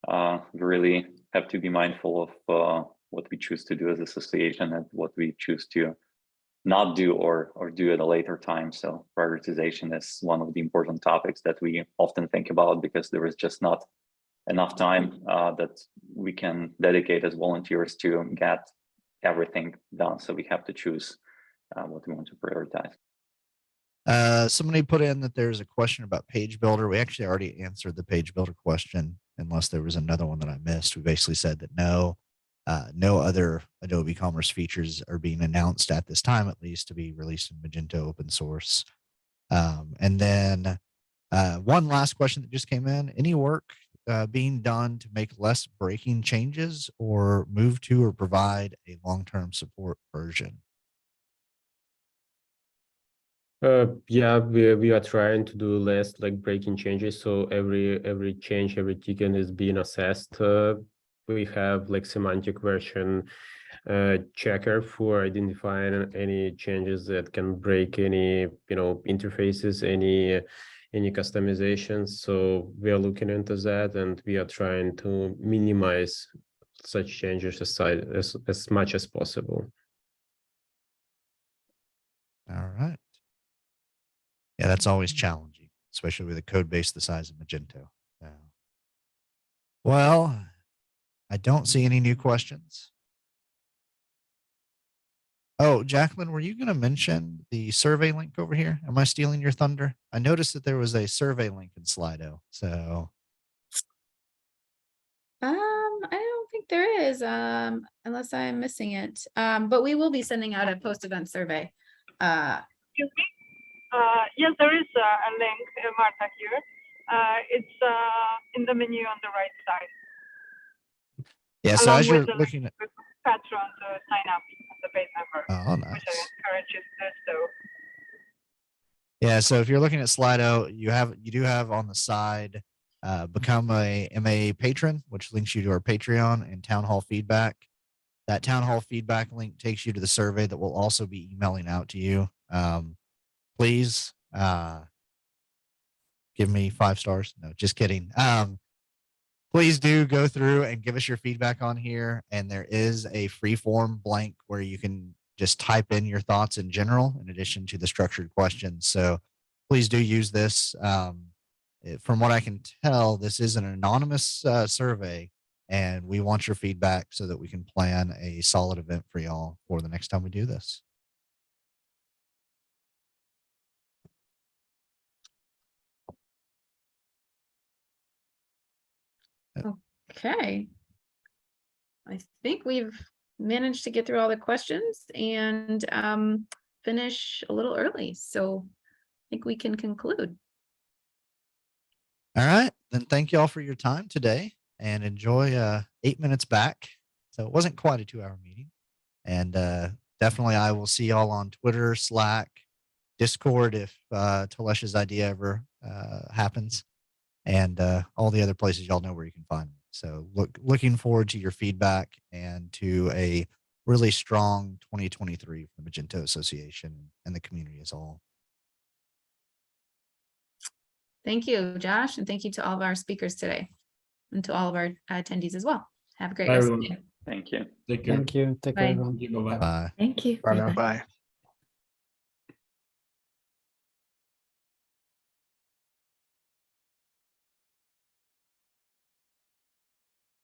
[SPEAKER 11] we really have to be mindful of what we choose to do as an association and what we choose to not do or do at a later time. So prioritization is one of the important topics that we often think about, because there is just not enough time that we can dedicate as volunteers to get everything done. So we have to choose what we want to prioritize.
[SPEAKER 2] Somebody put in that there's a question about Page Builder. We actually already answered the Page Builder question, unless there was another one that I missed. We basically said that no other Adobe Commerce features are being announced at this time, at least, to be released in Magento open source. And then one last question that just came in: any work being done to make less breaking changes or move to or provide a long-term support version?
[SPEAKER 10] Yeah, we are trying to do less like breaking changes. So every change, every ticket is being assessed. We have like semantic version checker for identifying any changes that can break any interfaces, any customizations. So we are looking into that, and we are trying to minimize such changes as much as possible.
[SPEAKER 2] All right. Yeah, that's always challenging, especially with a code base the size of Magento. Well, I don't see any new questions. Oh, Jacqueline, were you going to mention the survey link over here? Am I stealing your thunder? I noticed that there was a survey link in Slido. So
[SPEAKER 1] I don't think there is, unless I'm missing it. But we will be sending out a post-event survey.
[SPEAKER 12] Excuse me? Yes, there is a link, Martha, here. It's in the menu on the right side.
[SPEAKER 2] yeah, so
[SPEAKER 12] Along
[SPEAKER 2] as you're
[SPEAKER 12] with the
[SPEAKER 2] looking at
[SPEAKER 12] Patreon to sign up as a paid member,
[SPEAKER 2] oh,
[SPEAKER 12] which I
[SPEAKER 2] nice.
[SPEAKER 12] encourage you to do so.
[SPEAKER 2] Yeah, so if you're looking at Slido, you do have on the side become a MA patron, which links you to our Patreon, and town hall feedback. That town hall feedback link takes you to the survey that we'll also be emailing out to you. Please give me 5 stars. No, just kidding. Please do go through and give us your feedback on here. And there is a free form blank where you can just type in your thoughts in general, in addition to the structured questions. So please do use this. From what I can tell, this is an anonymous survey, and we want your feedback so that we can plan a solid event for y'all for the next time we do this.
[SPEAKER 1] Okay. I think we've managed to get through all the questions and finish a little early. So I think we can conclude.
[SPEAKER 2] All right. Then thank you all for your time today, and enjoy 8 minutes back. So it wasn't quite a 2-hour meeting. And definitely I will see y'all on Twitter, Slack, Discord if Talesh's idea ever happens, and all the other places y'all know where you can find me. So looking forward to your feedback and to a really strong 2023 for the Magento Association and the community as a whole.
[SPEAKER 1] Thank you, Josh, and thank you to all of our speakers today and to all of our attendees as well. Have a great
[SPEAKER 6] Bye,
[SPEAKER 1] rest of the
[SPEAKER 6] everyone.
[SPEAKER 1] day.
[SPEAKER 11] Thank you.
[SPEAKER 6] Take care.
[SPEAKER 8] Thank you. Take
[SPEAKER 1] Bye.
[SPEAKER 8] care, everyone.
[SPEAKER 6] Thank you. Bye-bye.
[SPEAKER 2] Bye.
[SPEAKER 5] Thank you.
[SPEAKER 8] Bye now.
[SPEAKER 9] Bye.